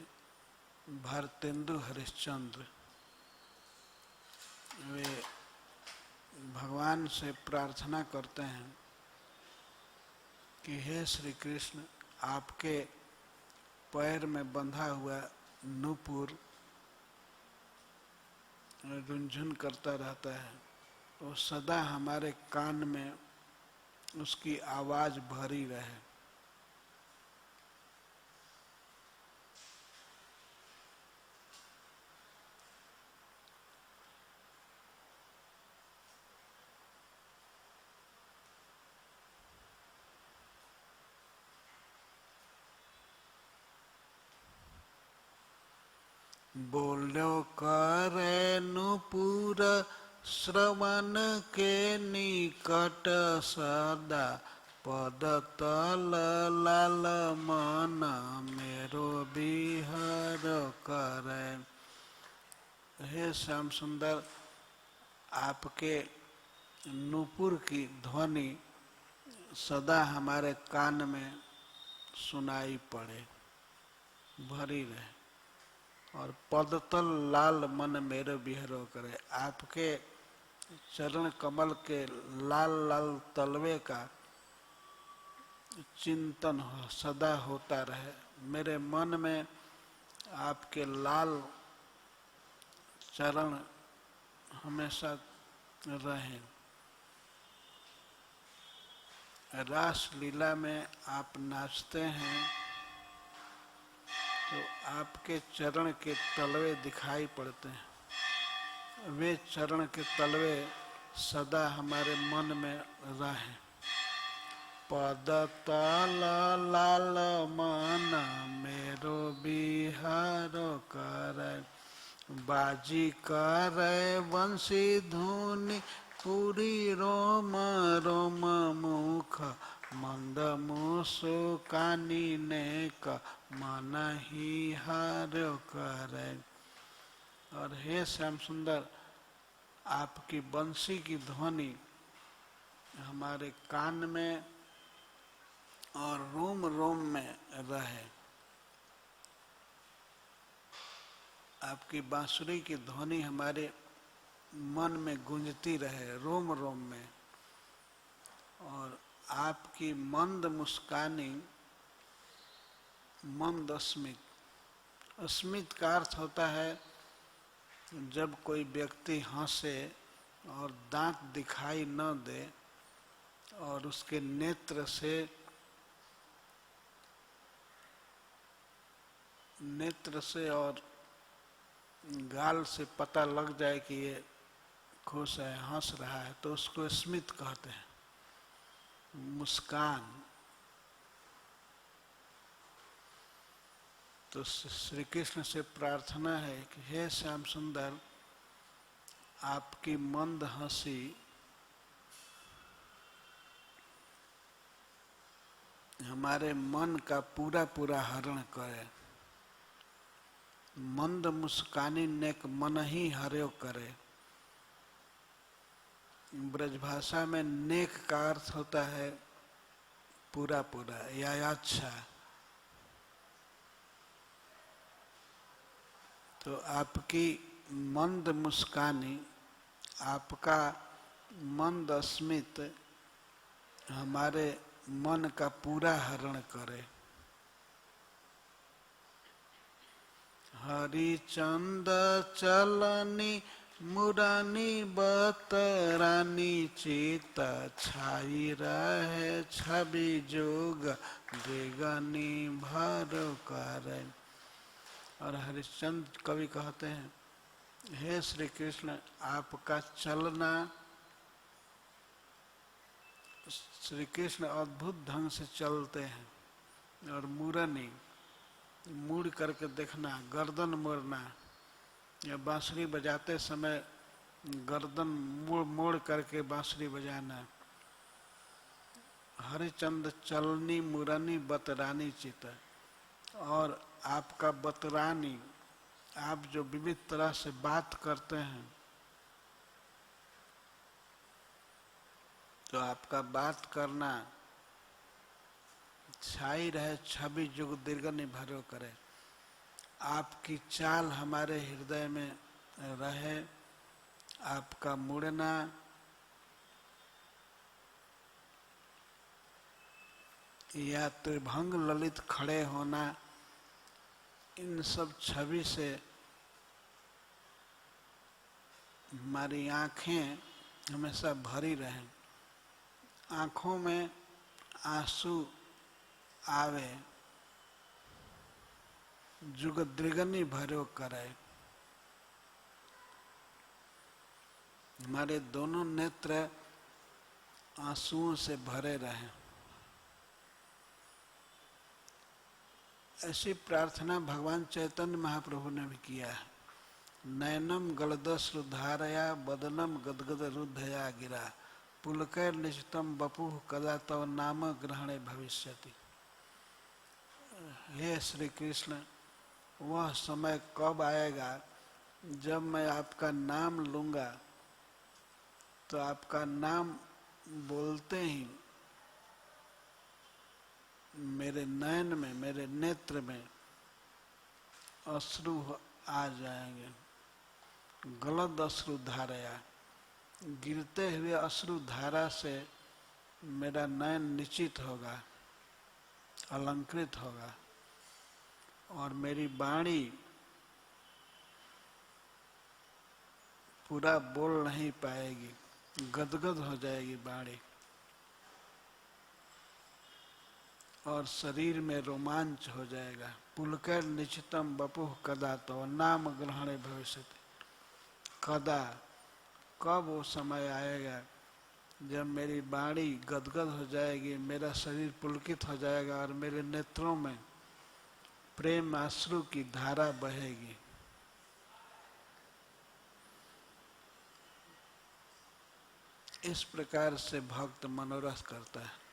भारतेंदु हरिश्चंद्र। वे भगवान से प्रार्थना करते हैं कि हे श्री कृष्ण, आपके पैर में बंधा हुआ नूपुर रुंझुन करता रहता है, वो सदा हमारे कान में उसकी आवाज भरी रहे। बोलो करे नूपुर श्रवण के निकट सदा, पद तल लाल मन मेरो बिहार करे। हे श्याम सुंदर, आपके नूपुर की ध्वनि सदा हमारे कान में सुनाई पड़े, भरी रहे, और पदतल लाल मन मेरो बिहरो करे। आपके चरण कमल के लाल लाल तलवे का चिंतन सदा होता रहे, मेरे मन में आपके लाल चरण हमेशा रहे। रास लीला में आप नाचते हैं तो आपके चरण के तलवे दिखाई पड़ते हैं, वे चरण के तलवे सदा हमारे मन में रहे। पद तल लाल मन मेरो बिहारो करे, बाजी करे वंशी धुनि पूरी रोम रोम मुख, मंद मुसुकानी नेक मन ही हार्यो करे। और हे श्याम सुंदर, आपकी बंसी की ध्वनि हमारे कान में और रोम रोम में रहे। आपकी बांसुरी की ध्वनि हमारे मन में गूंजती रहे, रोम रोम में। और आपकी मंद मुस्कानी, मंद स्मित, स्मित का अर्थ होता है जब कोई व्यक्ति हंसे और दांत दिखाई न दे और उसके नेत्र से और गाल से पता लग जाए कि ये खुश है, हंस रहा है, तो उसको स्मित कहते हैं, मुस्कान। तो श्री कृष्ण से प्रार्थना है कि हे श्याम सुंदर, आपकी मंद हंसी हमारे मन का पूरा पूरा हरण करे। मंद मुस्कानी नेक मन ही हर्यो करे। ब्रजभाषा में नेक का अर्थ होता है पूरा पूरा या अच्छा। तो आपकी मंद मुस्कानी, आपका मंद अस्मित हमारे मन का पूरा हरण करे। हरिचंद चलनी मुरानी बतरानी चित छाई रहे छवि जोग देगनी भरो करे। और हरिश्चंद्र कवि कहते हैं, हे श्री कृष्ण, आपका चलना, श्री कृष्ण अद्भुत ढंग से चलते हैं। और मुरनी, मुड़ करके देखना, गर्दन मोड़ना, या बांसुरी बजाते समय गर्दन मोड़ करके बांसुरी बजाना। हरिचंद चलनी मुरनी बतरानी चित। और आपका बतरानी, आप जो विविध तरह से बात करते हैं, तो आपका बात करना छाई रहे छवि जुग दीर्घनी भरो करे। आपकी चाल हमारे हृदय में रहे। आपका मुड़ना, या त्रिभंग ललित खड़े होना, इन सब छवि से हमारी आँखें हमेशा भरी रहें। आँखों में आंसू आवे, जुग दृगनी भरो करे। हमारे दोनों नेत्र आंसुओं से भरे रहें। ऐसी प्रार्थना भगवान चैतन्य महाप्रभु ने भी किया है। नैनम गलदश्रु धारया बदनम गदगद रुद्धया गिरा पुलकैर निश्चितम बपुः कदा तव नाम ग्रहणे भविष्यति। हे श्री कृष्ण, वह समय कब आएगा जब मैं आपका नाम लूँगा, तो आपका नाम बोलते ही मेरे नयन में, मेरे नेत्र में अश्रु आ जाएंगे। गलद अश्रु धारया, गिरते हुए अश्रु धारा से मेरा नयन निश्चित होगा, अलंकृत होगा। और मेरी वाणी पूरा बोल नहीं पाएगी, गदगद हो जाएगी वाणी। और शरीर में रोमांच हो जाएगा। पुलकर निश्चितम बपुः कदा तो नाम ग्रहणे भविष्यति। कदा, कब वो समय आएगा जब मेरी वाणी गदगद हो जाएगी, मेरा शरीर पुलकित हो जाएगा और मेरे नेत्रों में प्रेम अश्रु की धारा बहेगी। इस प्रकार से भक्त मनोरथ करता है।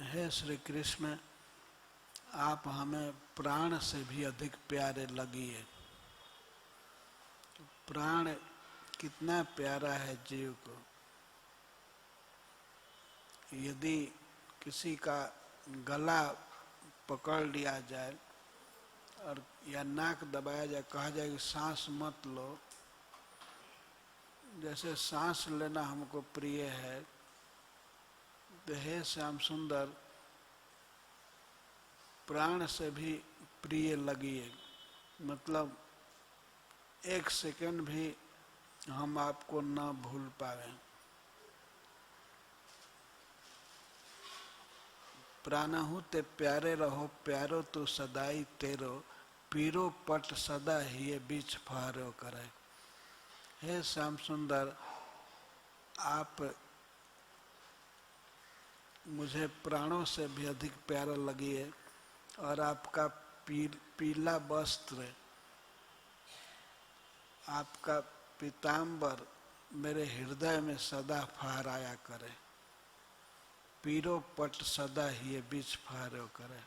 हे श्री कृष्ण, आप हमें प्राण से भी अधिक प्यारे लगिए। प्राण कितना प्यारा है जीव को। यदि किसी का गला पकड़ लिया जाए और या नाक दबाया जाए, कहा जाए कि सांस मत लो, जैसे सांस लेना हमको प्रिय है, तो हे श्याम सुंदर, प्राण से भी प्रिय लगिए। मतलब एक सेकंड भी हम आपको न भूल पाए। प्राणहु ते प्यारे रहो, प्यारो तो सदाई तेरो, पीरो पट सदा ही ये बीच फहरो करे। हे श्याम सुंदर, आप मुझे प्राणों से भी अधिक प्यारा लगिए और आपका पीला वस्त्र, आपका पीताम्बर मेरे हृदय में सदा फहराया करे। पीरो पट सदा ही बीच फहरो करे।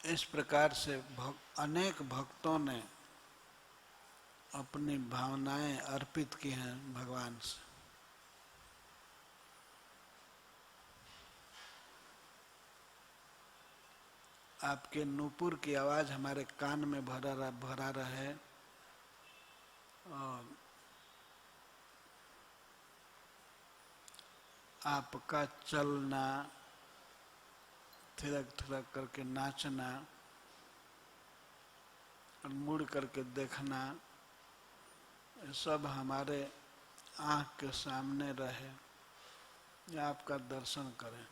इस प्रकार से अनेक भक्तों ने अपनी भावनाएं अर्पित की हैं भगवान से। आपके नूपुर की आवाज हमारे कान में भरा रहे और आपका चलना, थिरक थिरक करके नाचना और मुड़ करके देखना, सब हमारे आँख के सामने रहे, या आपका दर्शन करें।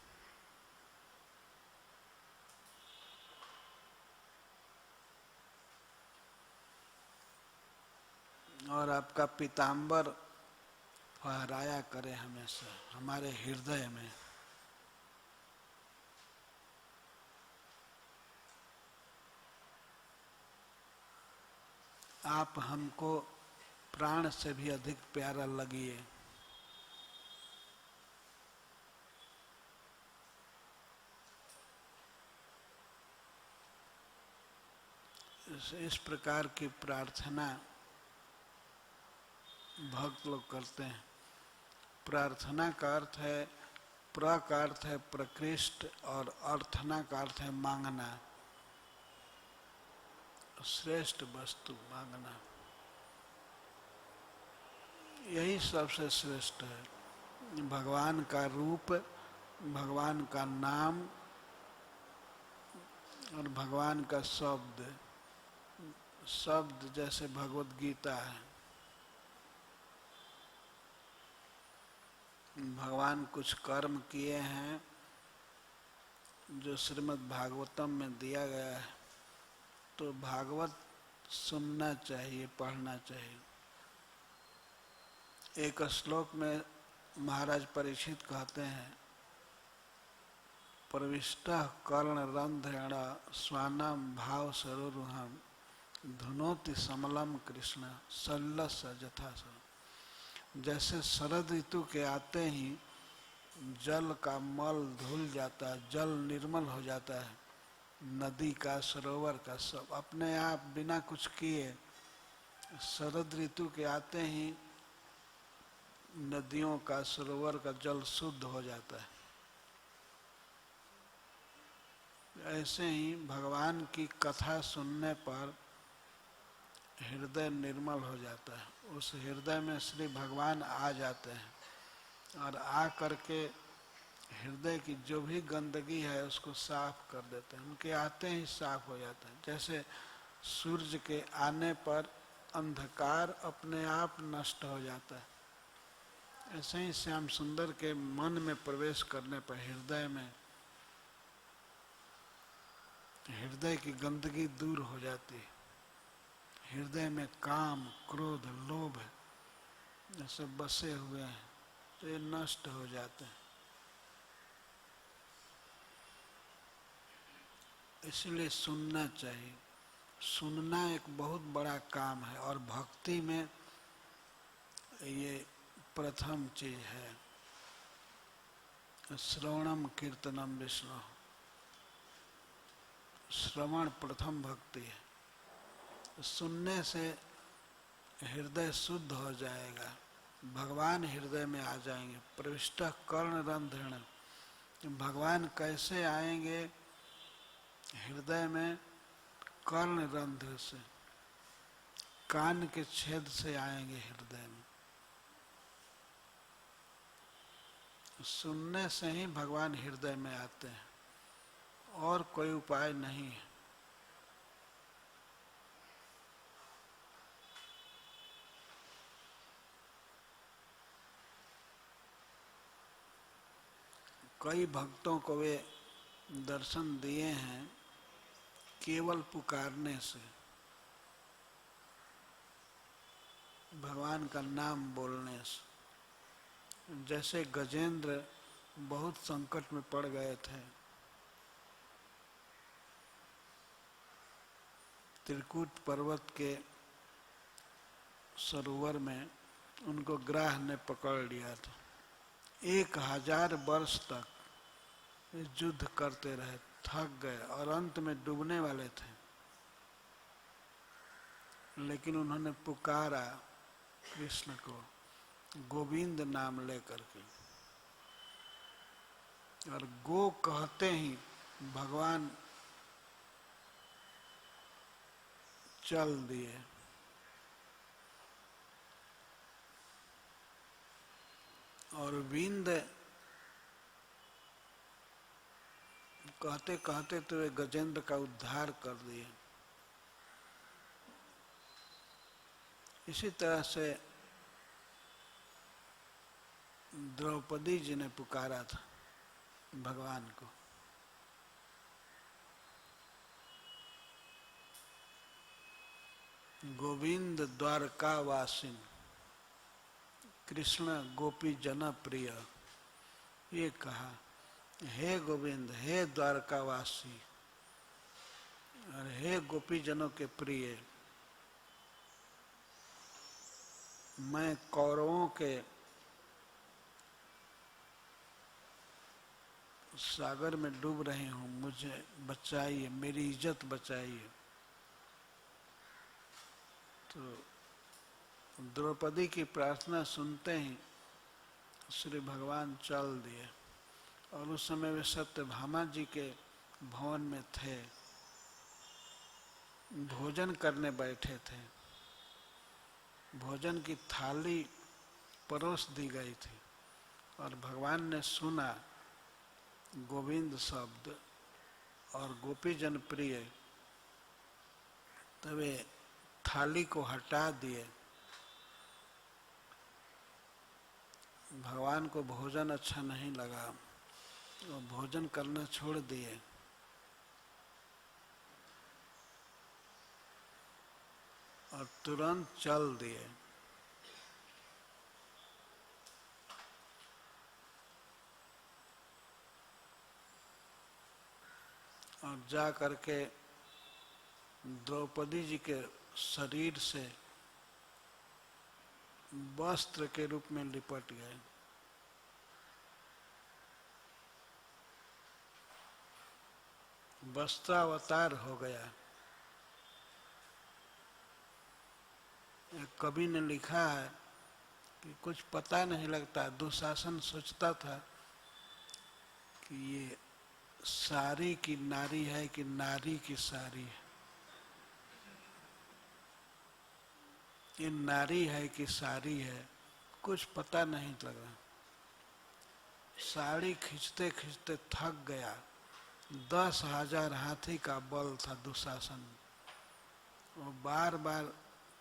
और आपका पीताम्बर फहराया करे हमेशा हमारे हृदय में। आप हमको प्राण से भी अधिक प्यारा लगिए। इस प्रकार की प्रार्थना भक्त लोग करते हैं। प्रार्थना का अर्थ है, प्र का अर्थ है प्रकृष्ट और अर्थना का अर्थ है मांगना, श्रेष्ठ वस्तु मांगना। यही सबसे श्रेष्ठ है। भगवान का रूप, भगवान का नाम और भगवान का शब्द। शब्द जैसे भगवत गीता है। भगवान कुछ कर्म किए हैं जो श्रीमद् भागवतम में दिया गया है, तो भागवत सुनना चाहिए, पढ़ना चाहिए। एक श्लोक में महाराज परीक्षित कहते हैं, प्रविष्टः कर्णरन्ध्रेण स्वानां भाव सरोरुहं धुनोति समलम कृष्ण सल्लस जथा स। जैसे शरद ऋतु के आते ही जल का मल धुल जाता है, जल निर्मल हो जाता है, नदी का, सरोवर का, सब अपने आप बिना कुछ किए शरद ऋतु के आते ही नदियों का, सरोवर का जल शुद्ध हो जाता है। ऐसे ही भगवान की कथा सुनने पर हृदय निर्मल हो जाता है। उस हृदय में श्री भगवान आ जाते हैं और आ करके हृदय की जो भी गंदगी है उसको साफ कर देते हैं। उनके आते ही साफ हो जाता है। जैसे सूर्य के आने पर अंधकार अपने आप नष्ट हो जाता है, ऐसे ही श्याम सुंदर के मन में प्रवेश करने पर हृदय की गंदगी दूर हो जाती है। हृदय में काम, क्रोध, लोभ ये सब बसे हुए हैं, तो ये नष्ट हो जाते हैं। इसलिए सुनना चाहिए। सुनना एक बहुत बड़ा काम है और भक्ति में ये प्रथम चीज है। श्रवणम कीर्तनम विष्णु। श्रवण प्रथम भक्ति है। सुनने से हृदय शुद्ध हो जाएगा, भगवान हृदय में आ जाएंगे। प्रविष्ट कर्णरन्ध्रेण। भगवान कैसे आएंगे हृदय में? कर्णरन्ध्र से, कान के छेद से आएंगे हृदय में। सुनने से ही भगवान हृदय में आते हैं, और कोई उपाय नहीं है। कई भक्तों को वे दर्शन दिए हैं केवल पुकारने से। भगवान का नाम बोलने से। जैसे गजेंद्र बहुत संकट में पड़ गए थे, त्रिकूट पर्वत के सरोवर में उनको ग्राह ने पकड़ लिया था। 1000 वर्ष तक युद्ध करते रहे, थक गए और अंत में डूबने वाले थे, लेकिन उन्होंने पुकारा कृष्ण को गोविंद नाम लेकर के, और गो कहते ही भगवान चल दिए। और विंद कहते कहते तो वे गजेंद्र का उद्धार कर दिए। इसी तरह से द्रौपदी जी ने पुकारा था भगवान को। गोविंद द्वारकावासिन कृष्ण गोपी जन प्रिय, ये कहा, हे गोविंद, हे द्वारकावासी और हे गोपी जनों के प्रिय, मैं कौरवों के सागर में डूब रही हूँ, मुझे बचाइए, मेरी इज्जत बचाइए। तो द्रौपदी की प्रार्थना सुनते ही श्री भगवान चल दिए। और उस समय वे सत्यभामा जी के भवन में थे, भोजन करने बैठे थे। भोजन की थाली परोस दी गई थी और भगवान ने सुना गोविंद शब्द और गोपी जन प्रिय, तब वे थाली को हटा दिए। भगवान को भोजन अच्छा नहीं लगा, वो भोजन करना छोड़ दिए। और तुरंत चल दिए। और जा करके द्रौपदी जी के शरीर से वस्त्र के रूप में लिपट गए। वस्त्रावतार हो गया। एक कवि ने लिखा है कि कुछ पता नहीं लगता, दुशासन सोचता था कि ये सारी की नारी है कि नारी की सारी है, ये नारी है कि सारी है, कुछ पता नहीं लगा। साड़ी खींचते खींचते थक गया। 10,000 हाथी का बल था दुशासन, वो बार बार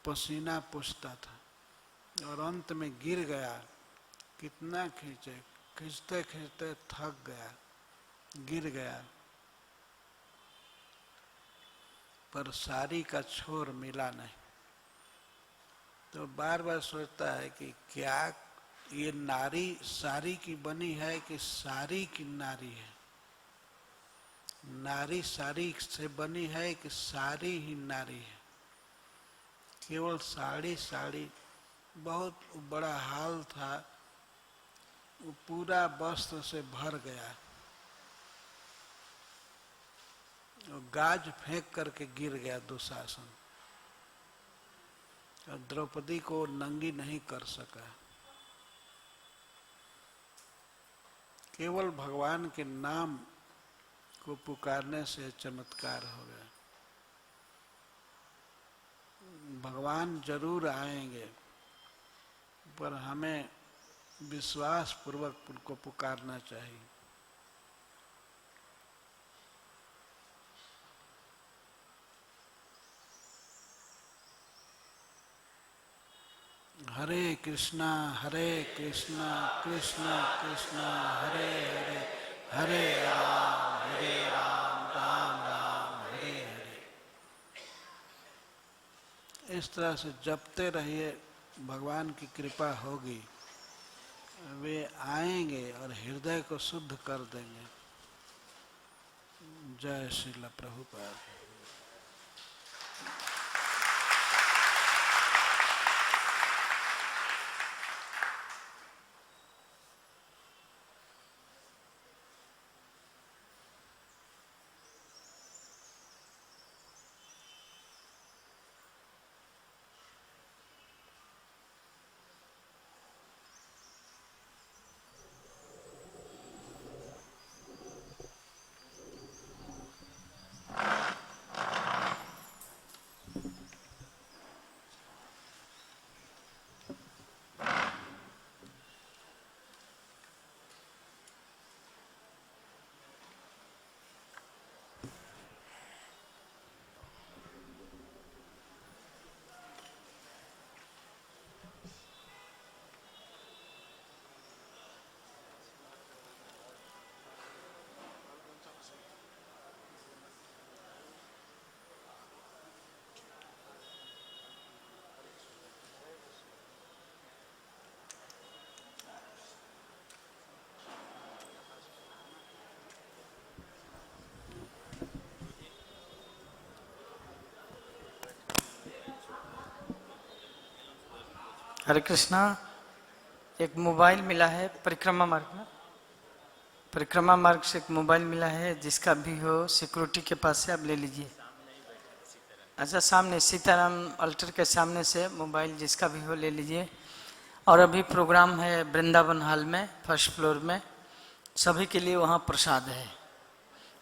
पसीना पूछता था और अंत में गिर गया। कितना खींचे, खींचते खींचते थक गया, गिर गया, पर साड़ी का छोर मिला नहीं। तो बार बार सोचता है कि क्या ये नारी साड़ी की बनी है कि साड़ी की नारी है, नारी साड़ी से बनी है कि साड़ी ही नारी है। केवल साड़ी साड़ी, बहुत बड़ा हाल था, वो पूरा वस्त्र से भर गया। और गाज फेंक करके गिर गया दुशासन, और द्रौपदी को नंगी नहीं कर सका। केवल भगवान के नाम को पुकारने से चमत्कार हो गया। भगवान जरूर आएंगे, पर हमें विश्वास पूर्वक उनको पुकारना चाहिए। हरे कृष्णा कृष्णा कृष्णा हरे हरे, हरे राम राम राम हरे हरे। इस तरह से जपते रहिए भगवान की कृपा होगी, वे आएंगे और हृदय को शुद्ध कर देंगे। जय श्रील प्रभुपाद। हरे कृष्णा। एक मोबाइल मिला है परिक्रमा मार्ग में, परिक्रमा मार्ग से एक मोबाइल मिला है, जिसका भी हो सिक्योरिटी के पास से आप ले लीजिए। अच्छा, सामने सीताराम अल्टर के सामने से मोबाइल जिसका भी हो ले लीजिए। और अभी प्रोग्राम है वृंदावन हॉल में, फर्स्ट फ्लोर में, सभी के लिए वहाँ प्रसाद है।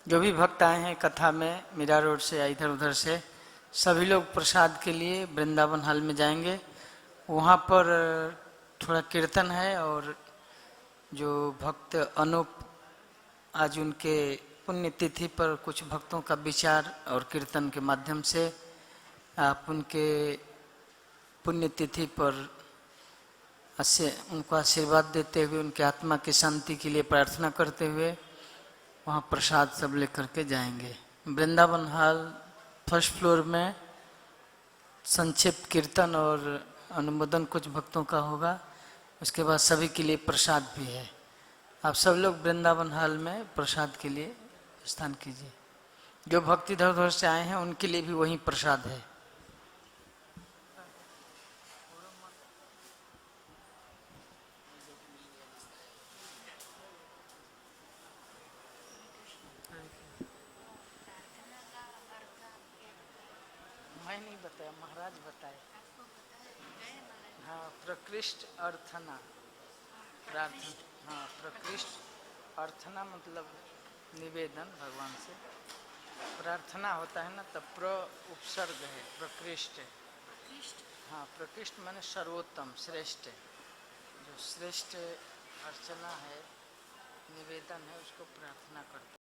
जो भी भक्त आए हैं कथा में मीरा रोड से या इधर उधर से, सभी लोग प्रसाद के लिए वृंदावन हॉल में जाएंगे। वहाँ पर थोड़ा कीर्तन है, और जो भक्त अनूप, आज उनके पुण्यतिथि पर कुछ भक्तों का विचार और कीर्तन के माध्यम से आप उनके पुण्यतिथि पर उनको आशीर्वाद देते हुए, उनके आत्मा की शांति के लिए प्रार्थना करते हुए वहाँ प्रसाद सब लेकर के जाएंगे। वृंदावन हॉल फर्स्ट फ्लोर में संक्षिप्त कीर्तन और अनुमोदन कुछ भक्तों का होगा। उसके बाद सभी के लिए प्रसाद भी है। आप सब लोग वृंदावन हॉल में प्रसाद के लिए स्थान कीजिए। जो भक्त इधर उधर से आए हैं उनके लिए भी वही प्रसाद है। मैं नहीं बताया, महाराज बताए। हाँ, प्रकृष्ट अर्थना प्रार्थना। हाँ, प्रकृष्ट अर्थना मतलब निवेदन भगवान से। प्रार्थना होता है ना, तब प्र उपसर्ग है, प्रकृष्ट। हाँ, प्रकृष्ट माने सर्वोत्तम, श्रेष्ठ। जो श्रेष्ठ अर्चना है, निवेदन है, उसको प्रार्थना करते हैं।